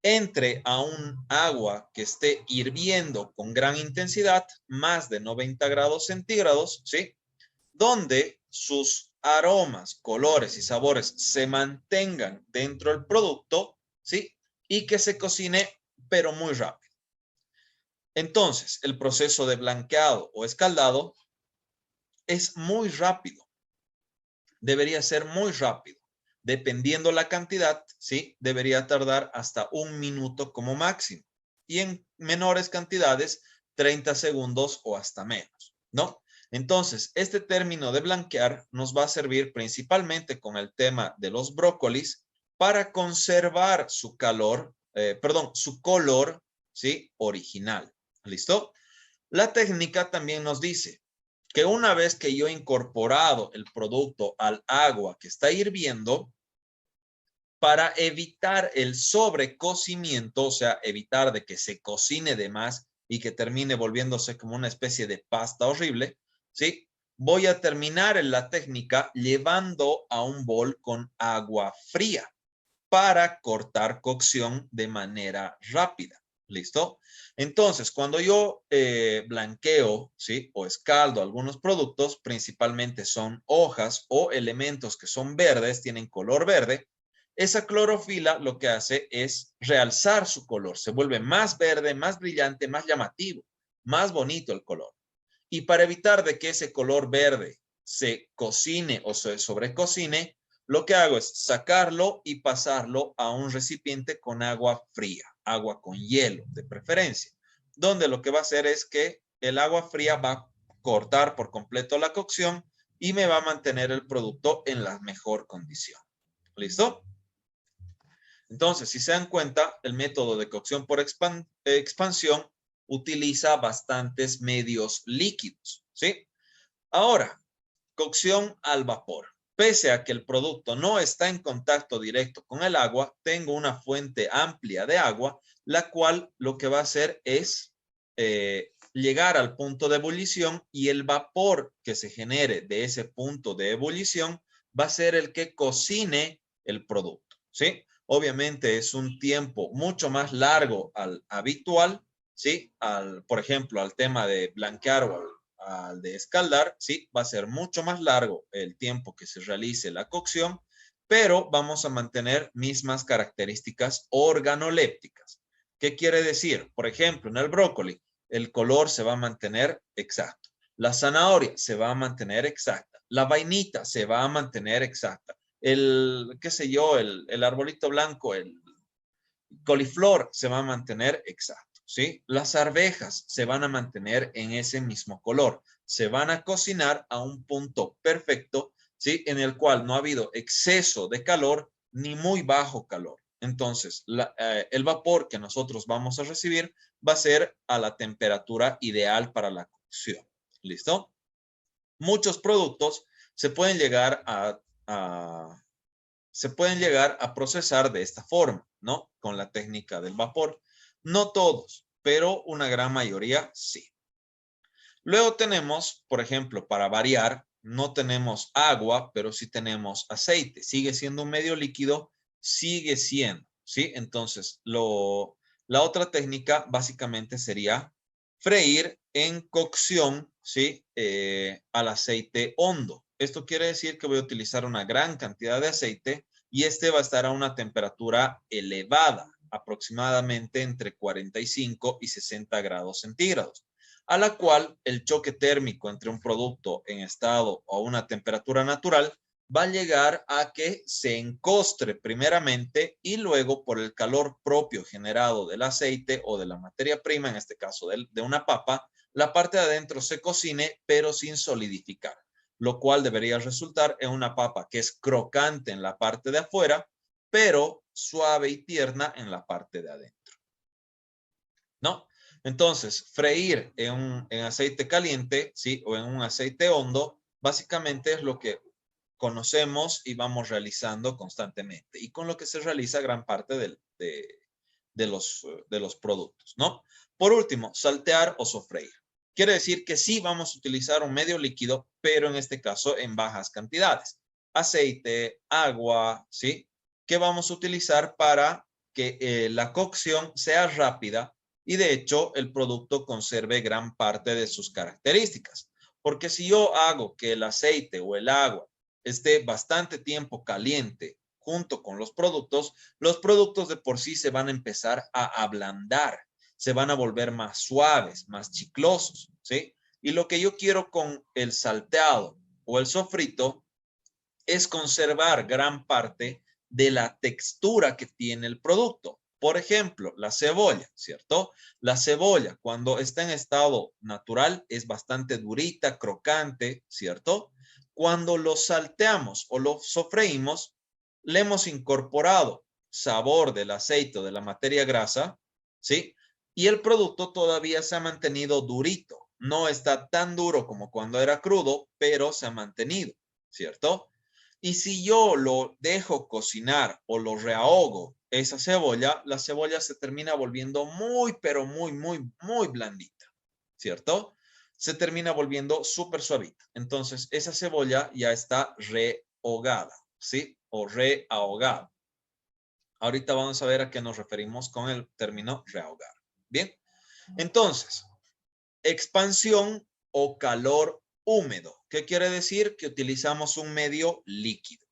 entre a un agua que esté hirviendo con gran intensidad, más de 90 grados centígrados, ¿sí?, donde sus aromas, colores y sabores se mantengan dentro del producto, ¿sí?, y que se cocine, pero muy rápido. Entonces, el proceso de blanqueado o escaldado es muy rápido. Debería ser muy rápido. Dependiendo la cantidad, ¿sí?, debería tardar hasta 1 minuto como máximo. Y en menores cantidades, 30 segundos o hasta menos, ¿no? Entonces, este término de blanquear nos va a servir principalmente con el tema de los brócolis para conservar su su color, ¿sí?, original. ¿Listo? La técnica también nos dice que una vez que yo he incorporado el producto al agua que está hirviendo, para evitar el sobrecocimiento, o sea, evitar de que se cocine de más y que termine volviéndose como una especie de pasta horrible, ¿sí?, voy a terminar en la técnica llevando a un bol con agua fría para cortar cocción de manera rápida. ¿Listo? Entonces, cuando yo blanqueo, ¿sí?, o escaldo algunos productos, principalmente son hojas o elementos que son verdes, tienen color verde, esa clorofila lo que hace es realzar su color, se vuelve más verde, más brillante, más llamativo, más bonito el color. Y para evitar de que ese color verde se cocine o se sobrecocine, lo que hago es sacarlo y pasarlo a un recipiente con agua fría, agua con hielo de preferencia, donde lo que va a hacer es que el agua fría va a cortar por completo la cocción y me va a mantener el producto en la mejor condición. ¿Listo? Entonces, si se dan cuenta, el método de cocción por expansión utiliza bastantes medios líquidos, ¿sí? Ahora, cocción al vapor. Pese a que el producto no está en contacto directo con el agua, tengo una fuente amplia de agua, la cual lo que va a hacer es llegar al punto de ebullición y el vapor que se genere de ese punto de ebullición va a ser el que cocine el producto, ¿sí? Obviamente es un tiempo mucho más largo al habitual, ¿sí? Por ejemplo, al tema de blanquear o al de escaldar, sí, va a ser mucho más largo el tiempo que se realice la cocción pero vamos a mantener mismas características organolépticas. ¿Qué quiere decir? Por ejemplo, en el brócoli, el color se va a mantener exacto. La zanahoria se va a mantener exacta. La vainita se va a mantener exacta. Qué sé yo, el arbolito blanco, el coliflor se va a mantener exacto, ¿sí? Las arvejas se van a mantener en ese mismo color. Se van a cocinar a un punto perfecto, ¿sí? En el cual no ha habido exceso de calor ni muy bajo calor. Entonces, el vapor que nosotros vamos a recibir va a ser a la temperatura ideal para la cocción. ¿Listo? Muchos productos se pueden llegar se pueden llegar a procesar de esta forma, ¿no? Con la técnica del vapor. No todos, pero una gran mayoría sí. Luego tenemos, por ejemplo, para variar, no tenemos agua, pero sí tenemos aceite. Sigue siendo un medio líquido, sigue siendo, ¿sí? Entonces, la otra técnica básicamente sería freír en cocción, ¿sí? Al aceite hondo. Esto quiere decir que voy a utilizar una gran cantidad de aceite y este va a estar a una temperatura elevada, aproximadamente entre 45 y 60 grados centígrados, a la cual el choque térmico entre un producto en estado o una temperatura natural va a llegar a que se encostre primeramente y luego por el calor propio generado del aceite o de la materia prima, en este caso de una papa, la parte de adentro se cocine pero sin solidificar, lo cual debería resultar en una papa que es crocante en la parte de afuera, pero suave y tierna en la parte de adentro, ¿no? Entonces, freír en aceite caliente, ¿sí? O en un aceite hondo, básicamente es lo que conocemos y vamos realizando constantemente y con lo que se realiza gran parte de los productos, ¿no? Por último, saltear o sofreír. Quiere decir que sí vamos a utilizar un medio líquido, pero en este caso en bajas cantidades. Aceite, agua, ¿sí? Que vamos a utilizar para que la cocción sea rápida y de hecho el producto conserve gran parte de sus características. Porque si yo hago que el aceite o el agua esté bastante tiempo caliente junto con los productos de por sí se van a empezar a ablandar, se van a volver más suaves, más chiclosos, ¿sí? Y lo que yo quiero con el salteado o el sofrito es conservar gran parte de la textura que tiene el producto. Por ejemplo, la cebolla, ¿cierto? La cebolla, cuando está en estado natural, es bastante durita, crocante, ¿cierto? Cuando lo salteamos o lo sofreímos, le hemos incorporado sabor del aceite o de la materia grasa, ¿sí? Y el producto todavía se ha mantenido durito. No está tan duro como cuando era crudo, pero se ha mantenido, ¿cierto? Y si yo lo dejo cocinar o lo reahogo, esa cebolla, la cebolla se termina volviendo muy, pero muy, muy, muy blandita, ¿cierto? Se termina volviendo súper suavita. Entonces, esa cebolla ya está rehogada, ¿sí? O reahogada. Ahorita vamos a ver a qué nos referimos con el término reahogar. Bien, entonces, expansión o calor húmedo. ¿Qué quiere decir? Que utilizamos un medio líquido.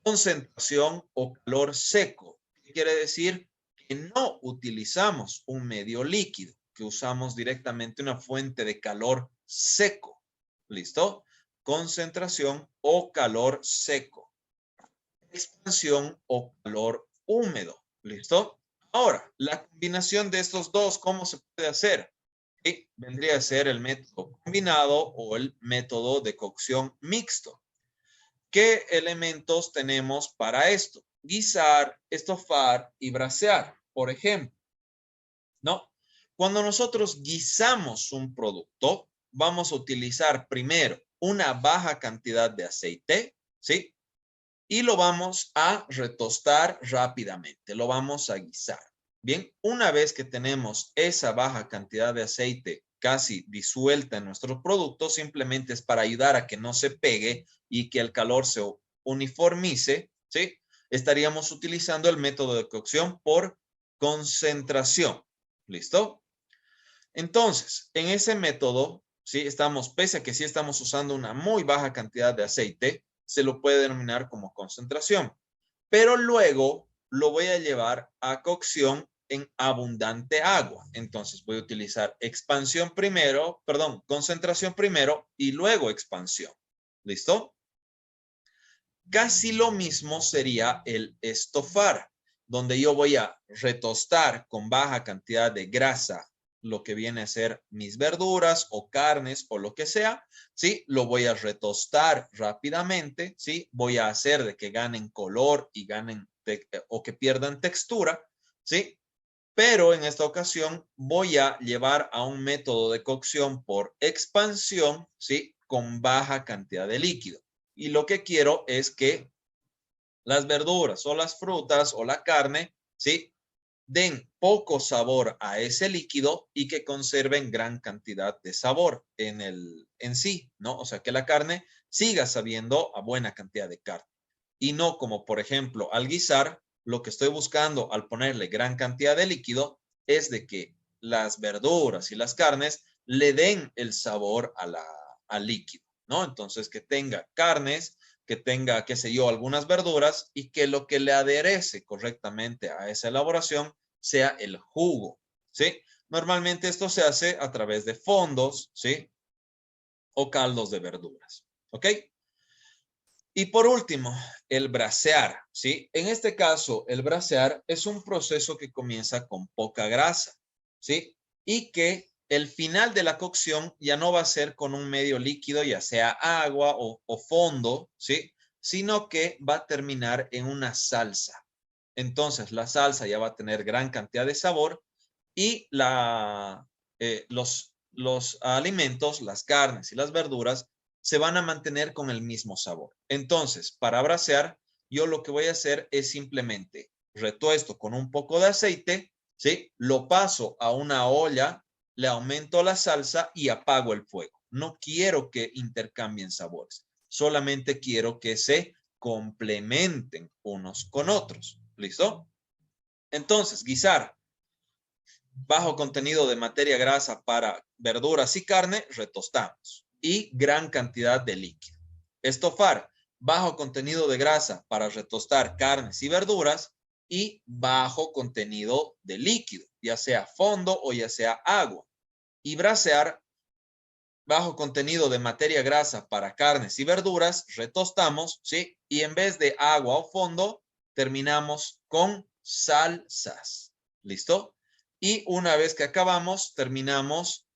Concentración o calor seco. ¿Qué quiere decir? Que no utilizamos un medio líquido, que usamos directamente una fuente de calor seco. ¿Listo? Concentración o calor seco. Expansión o calor húmedo. ¿Listo? Ahora, la combinación de estos dos, ¿cómo se puede hacer? Y vendría a ser el método combinado o el método de cocción mixto. ¿Qué elementos tenemos para esto? Guisar, estofar y brasear, por ejemplo, ¿no? Cuando nosotros guisamos un producto, vamos a utilizar primero una baja cantidad de aceite, ¿sí? Y lo vamos a retostar rápidamente, lo vamos a guisar. Bien, una vez que tenemos esa baja cantidad de aceite casi disuelta en nuestro producto, simplemente es para ayudar a que no se pegue y que el calor se uniformice, ¿sí? Estaríamos utilizando el método de cocción por concentración. ¿Listo? Entonces, en ese método, ¿sí? Pese a que sí estamos usando una muy baja cantidad de aceite, se lo puede denominar como concentración. Pero luego lo voy a llevar a cocción en abundante agua. Entonces voy a utilizar expansión primero, perdón, concentración primero y luego expansión. ¿Listo? Casi lo mismo sería el estofar, donde yo voy a retostar con baja cantidad de grasa lo que viene a ser mis verduras o carnes o lo que sea, ¿sí? Lo voy a retostar rápidamente, ¿sí? Voy a hacer de que ganen color y ganen o que pierdan textura, ¿sí? Pero en esta ocasión voy a llevar a un método de cocción por expansión, ¿sí? Con baja cantidad de líquido. Y lo que quiero es que las verduras o las frutas o la carne, ¿sí? Den poco sabor a ese líquido y que conserven gran cantidad de sabor en sí, ¿no? O sea, que la carne siga sabiendo a buena cantidad de carne. Y no como, por ejemplo, al guisar, lo que estoy buscando al ponerle gran cantidad de líquido es de que las verduras y las carnes le den el sabor al líquido, ¿no? Entonces, que tenga carnes, que tenga, qué sé yo, algunas verduras y que lo que le aderece correctamente a esa elaboración sea el jugo, ¿sí? Normalmente esto se hace a través de fondos, ¿sí? O caldos de verduras, ¿ok? Y por último, el brasear, ¿sí? En este caso, el brasear es un proceso que comienza con poca grasa, ¿sí? Y que el final de la cocción ya no va a ser con un medio líquido, ya sea agua o fondo, ¿sí? Sino que va a terminar en una salsa. Entonces, la salsa ya va a tener gran cantidad de sabor y los alimentos, las carnes y las verduras se van a mantener con el mismo sabor. Entonces, para brasear, yo lo que voy a hacer es simplemente retuesto con un poco de aceite, ¿sí? Lo paso a una olla, le aumento la salsa y apago el fuego. No quiero que intercambien sabores, solamente quiero que se complementen unos con otros. ¿Listo? Entonces, guisar bajo contenido de materia grasa para verduras y carne, retostamos. Y gran cantidad de líquido. Estofar, bajo contenido de grasa para retostar carnes y verduras y bajo contenido de líquido, ya sea fondo o ya sea agua. Y brasear, bajo contenido de materia grasa para carnes y verduras, retostamos, ¿sí? Y en vez de agua o fondo, terminamos con salsas. ¿Listo? Y una vez que acabamos, terminamos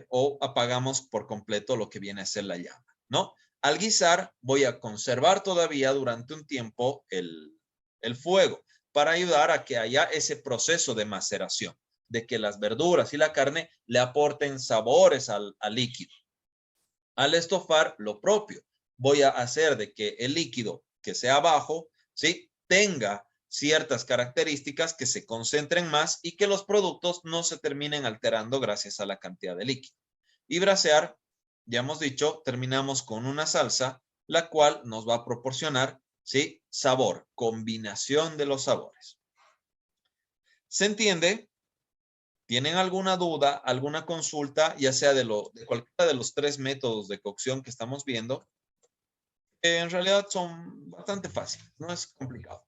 o apagamos por completo lo que viene a ser la llama, ¿no? Al guisar, voy a conservar todavía durante un tiempo el fuego para ayudar a que haya ese proceso de maceración, de que las verduras y la carne le aporten sabores al líquido. Al estofar, lo propio. Voy a hacer de que el líquido que sea bajo, ¿sí? Tenga ciertas características que se concentren más y que los productos no se terminen alterando gracias a la cantidad de líquido. Y brasear, ya hemos dicho, terminamos con una salsa, la cual nos va a proporcionar, ¿sí? Sabor, combinación de los sabores. ¿Se entiende? ¿Tienen alguna duda, alguna consulta, ya sea de cualquiera de los tres métodos de cocción que estamos viendo? En realidad son bastante fáciles, no es complicado.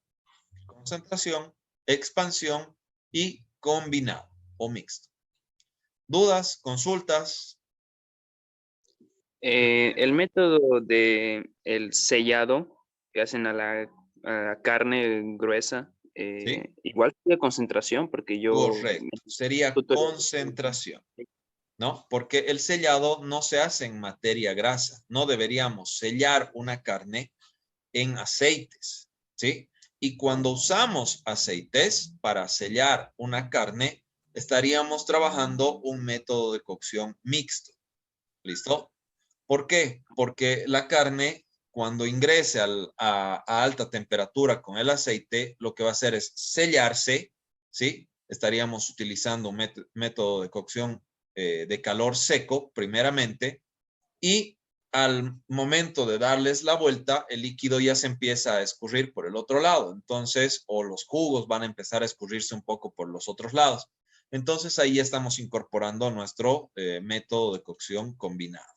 Concentración, expansión y combinado o mixto. ¿Dudas, consultas? El método de el sellado que hacen a la carne gruesa, ¿Sí? igual de concentración, porque yo Correcto. Sería concentración, ¿no? Porque el sellado no se hace en materia grasa. No deberíamos sellar una carne en aceites, ¿sí? Y cuando usamos aceites para sellar una carne, estaríamos trabajando un método de cocción mixto. ¿Listo? ¿Por qué? Porque la carne, cuando ingrese a alta temperatura con el aceite, lo que va a hacer es sellarse, ¿sí? Estaríamos utilizando un método de cocción de calor seco, primeramente, y al momento de darles la vuelta, el líquido ya se empieza a escurrir por el otro lado. Entonces, o los jugos van a empezar a escurrirse un poco por los otros lados. Entonces, ahí estamos incorporando nuestro método de cocción combinado.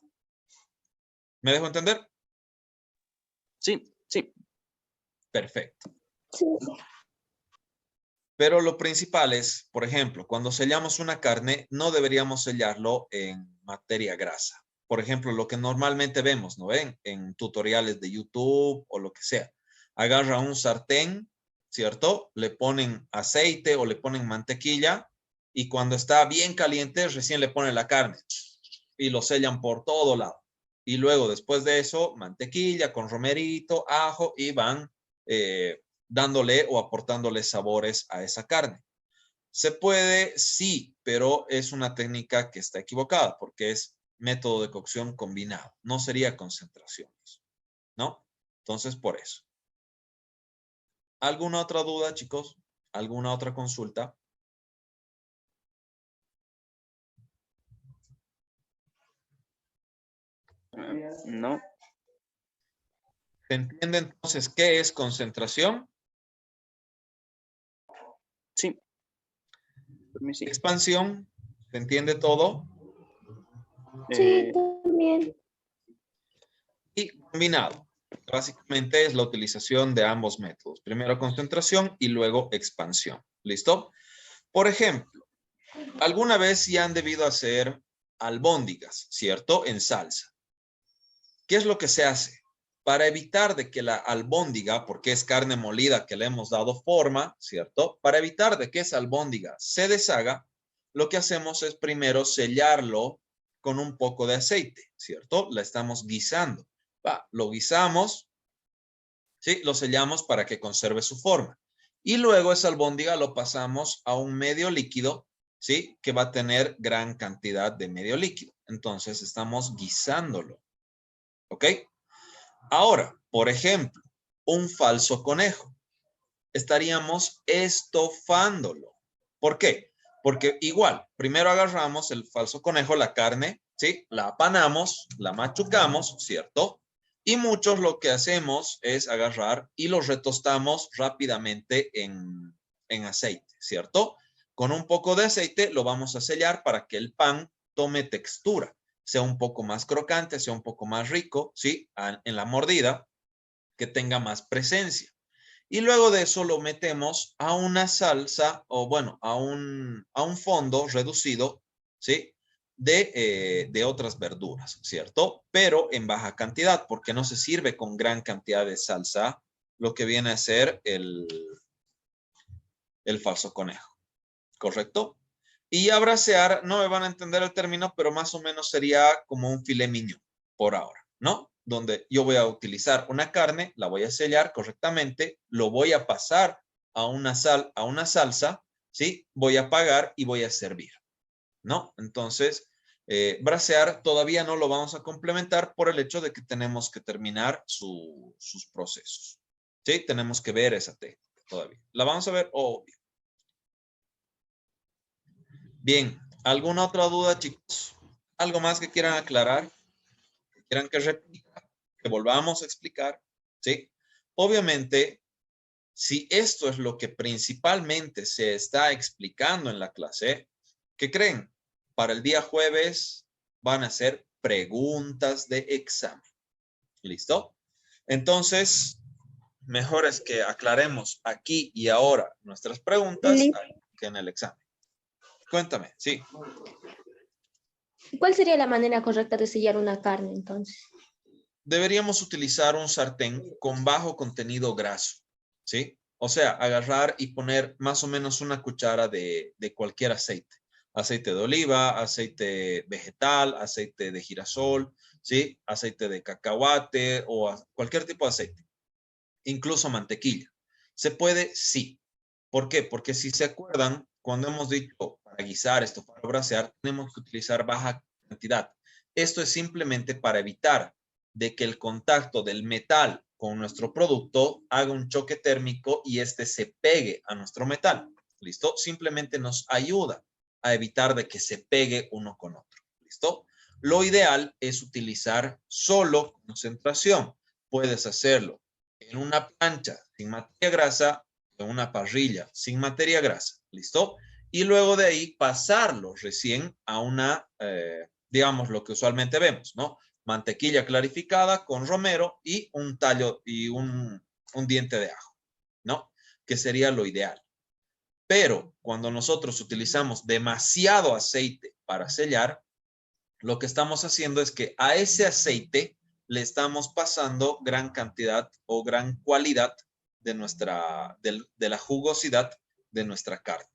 ¿Me dejo entender? Sí, sí. Perfecto. Sí. Pero lo principal es, por ejemplo, cuando sellamos una carne, no deberíamos sellarlo en materia grasa. Por ejemplo, lo que normalmente vemos, ¿no ven? En tutoriales de YouTube o lo que sea. Agarra un sartén, ¿cierto? Le ponen aceite o le ponen mantequilla y cuando está bien caliente, recién le ponen la carne y lo sellan por todo lado. Y luego, después de eso, mantequilla con romerito, ajo y van dándole o aportándole sabores a esa carne. Se puede, sí, pero es una técnica que está equivocada porque es método de cocción combinado. No sería concentraciones, ¿no? Entonces, por eso. ¿Alguna otra duda, chicos? ¿Alguna otra consulta? No. ¿Se entiende entonces qué es concentración? Sí. Sí. Expansión. ¿Se entiende todo? Sí, también. Y combinado. Básicamente es la utilización de ambos métodos. Primero concentración y luego expansión. ¿Listo? Por ejemplo, alguna vez ya han debido hacer albóndigas, ¿cierto? En salsa. ¿Qué es lo que se hace? Para evitar de que la albóndiga, porque es carne molida que le hemos dado forma, ¿cierto? Para evitar de que esa albóndiga se deshaga, lo que hacemos es primero sellarlo con un poco de aceite, ¿cierto? La estamos guisando. Lo guisamos, ¿sí? Lo sellamos para que conserve su forma. Y luego esa albóndiga lo pasamos a un medio líquido, ¿sí? Que va a tener gran cantidad de medio líquido. Entonces estamos guisándolo, ¿ok? Ahora, por ejemplo, un falso conejo. Estaríamos estofándolo. ¿Por qué? Porque igual, primero agarramos el falso conejo, la carne, ¿sí? La apanamos, la machucamos, ¿cierto? Y muchos lo que hacemos es agarrar y lo retostamos rápidamente en aceite, ¿cierto? Con un poco de aceite lo vamos a sellar para que el pan tome textura, sea un poco más crocante, sea un poco más rico, ¿sí? En la mordida, que tenga más presencia. Y luego de eso lo metemos a una salsa o bueno, a un fondo reducido, ¿sí? De otras verduras, ¿cierto? Pero en baja cantidad, porque no se sirve con gran cantidad de salsa, lo que viene a ser el falso conejo, ¿correcto? Y a brasear, no me van a entender el término, pero más o menos sería como un filet mignon por ahora, ¿no? Donde yo voy a utilizar una carne, la voy a sellar correctamente, lo voy a pasar a una salsa, ¿sí? Voy a apagar y voy a servir, ¿no? Entonces, brasear todavía no lo vamos a complementar por el hecho de que tenemos que terminar sus procesos, ¿sí? Tenemos que ver esa técnica todavía. ¿La vamos a ver? Obvio. Bien, ¿alguna otra duda, chicos? ¿Algo más que quieran aclarar? ¿Que quieran que repita? ¿Que volvamos a explicar? ¿Sí? Obviamente, si esto es lo que principalmente se está explicando en la clase, ¿qué creen? Para el día jueves van a ser preguntas de examen. ¿Listo? Entonces, mejor es que aclaremos aquí y ahora nuestras preguntas que en el examen. Cuéntame, sí. ¿Cuál sería la manera correcta de sellar una carne, entonces? Deberíamos utilizar un sartén con bajo contenido graso, ¿sí? O sea, agarrar y poner más o menos una cuchara de cualquier aceite. Aceite de oliva, aceite vegetal, aceite de girasol, ¿sí? Aceite de cacahuate o cualquier tipo de aceite. Incluso mantequilla. ¿Se puede? Sí. ¿Por qué? Porque si se acuerdan, cuando hemos dicho para guisar, esto para brasear, tenemos que utilizar baja cantidad. Esto es simplemente para evitar de que el contacto del metal con nuestro producto haga un choque térmico y este se pegue a nuestro metal. ¿Listo? Simplemente nos ayuda a evitar de que se pegue uno con otro. ¿Listo? Lo ideal es utilizar solo concentración. Puedes hacerlo en una plancha sin materia grasa, en una parrilla sin materia grasa. ¿Listo? Y luego de ahí pasarlo recién a una, digamos, lo que usualmente vemos, ¿no? mantequilla clarificada con romero y un tallo y un diente de ajo, ¿no? Que sería lo ideal. Pero cuando nosotros utilizamos demasiado aceite para sellar, lo que estamos haciendo es que a ese aceite le estamos pasando gran cantidad o gran cualidad de la jugosidad de nuestra carne,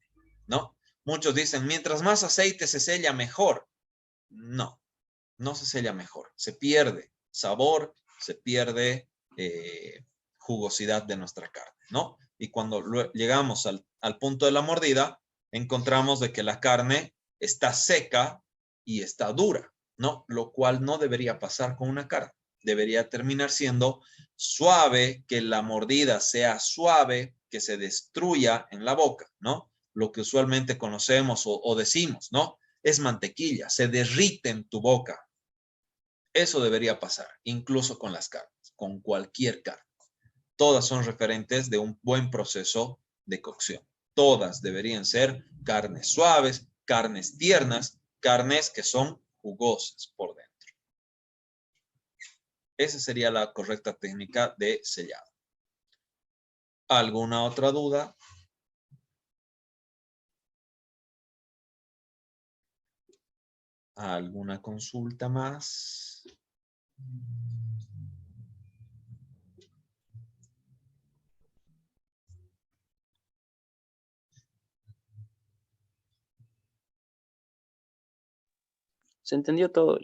¿no? Muchos dicen, mientras más aceite se sella, mejor. No, no se sella mejor. Se pierde sabor, se pierde jugosidad de nuestra carne, ¿no? Y cuando llegamos al punto de la mordida, encontramos de que la carne está seca y está dura, ¿no? Lo cual no debería pasar con una carne. Debería terminar siendo suave, que la mordida sea suave, que se destruya en la boca, ¿no? Lo que usualmente conocemos o decimos, ¿no? Es mantequilla, se derrite en tu boca. Eso debería pasar, incluso con las carnes, con cualquier carne. Todas son referentes de un buen proceso de cocción. Todas deberían ser carnes suaves, carnes tiernas, carnes que son jugosas por dentro. Esa sería la correcta técnica de sellado. ¿Alguna otra duda? ¿Alguna consulta más? Se entendió todo.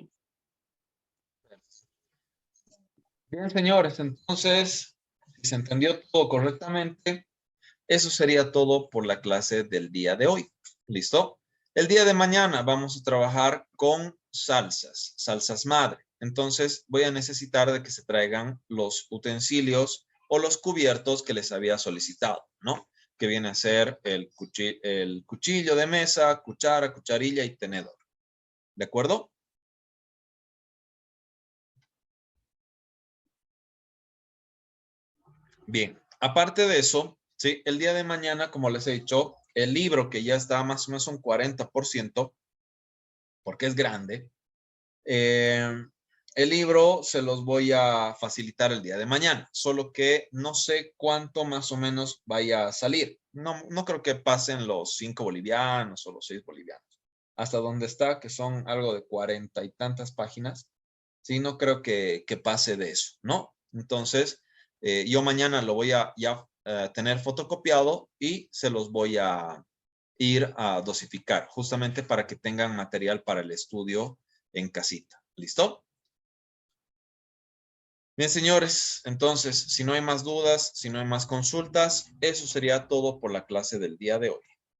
Bien, señores, entonces, si se entendió todo correctamente, eso sería todo por la clase del día de hoy. ¿Listo? El día de mañana vamos a trabajar con salsas madre. Entonces, voy a necesitar de que se traigan los utensilios o los cubiertos que les había solicitado, ¿no? Que viene a ser el cuchillo de mesa, cuchara, cucharilla y tenedor. ¿De acuerdo? Bien, aparte de eso, ¿sí? El día de mañana, como les he dicho, el libro que ya está más o menos un 40%, porque es grande, el libro se los voy a facilitar el día de mañana, solo que no sé cuánto más o menos vaya a salir. No creo que pasen los 5 bolivianos o los 6 bolivianos. Hasta donde está, que son algo de 40 y tantas páginas. Sí, no creo que pase de eso, ¿no? Entonces, yo mañana lo voy a ya tener fotocopiado y se los voy a ir a dosificar, justamente para que tengan material para el estudio en casita. ¿Listo? Bien, señores, entonces, si no hay más dudas, si no hay más consultas, eso sería todo por la clase del día de hoy.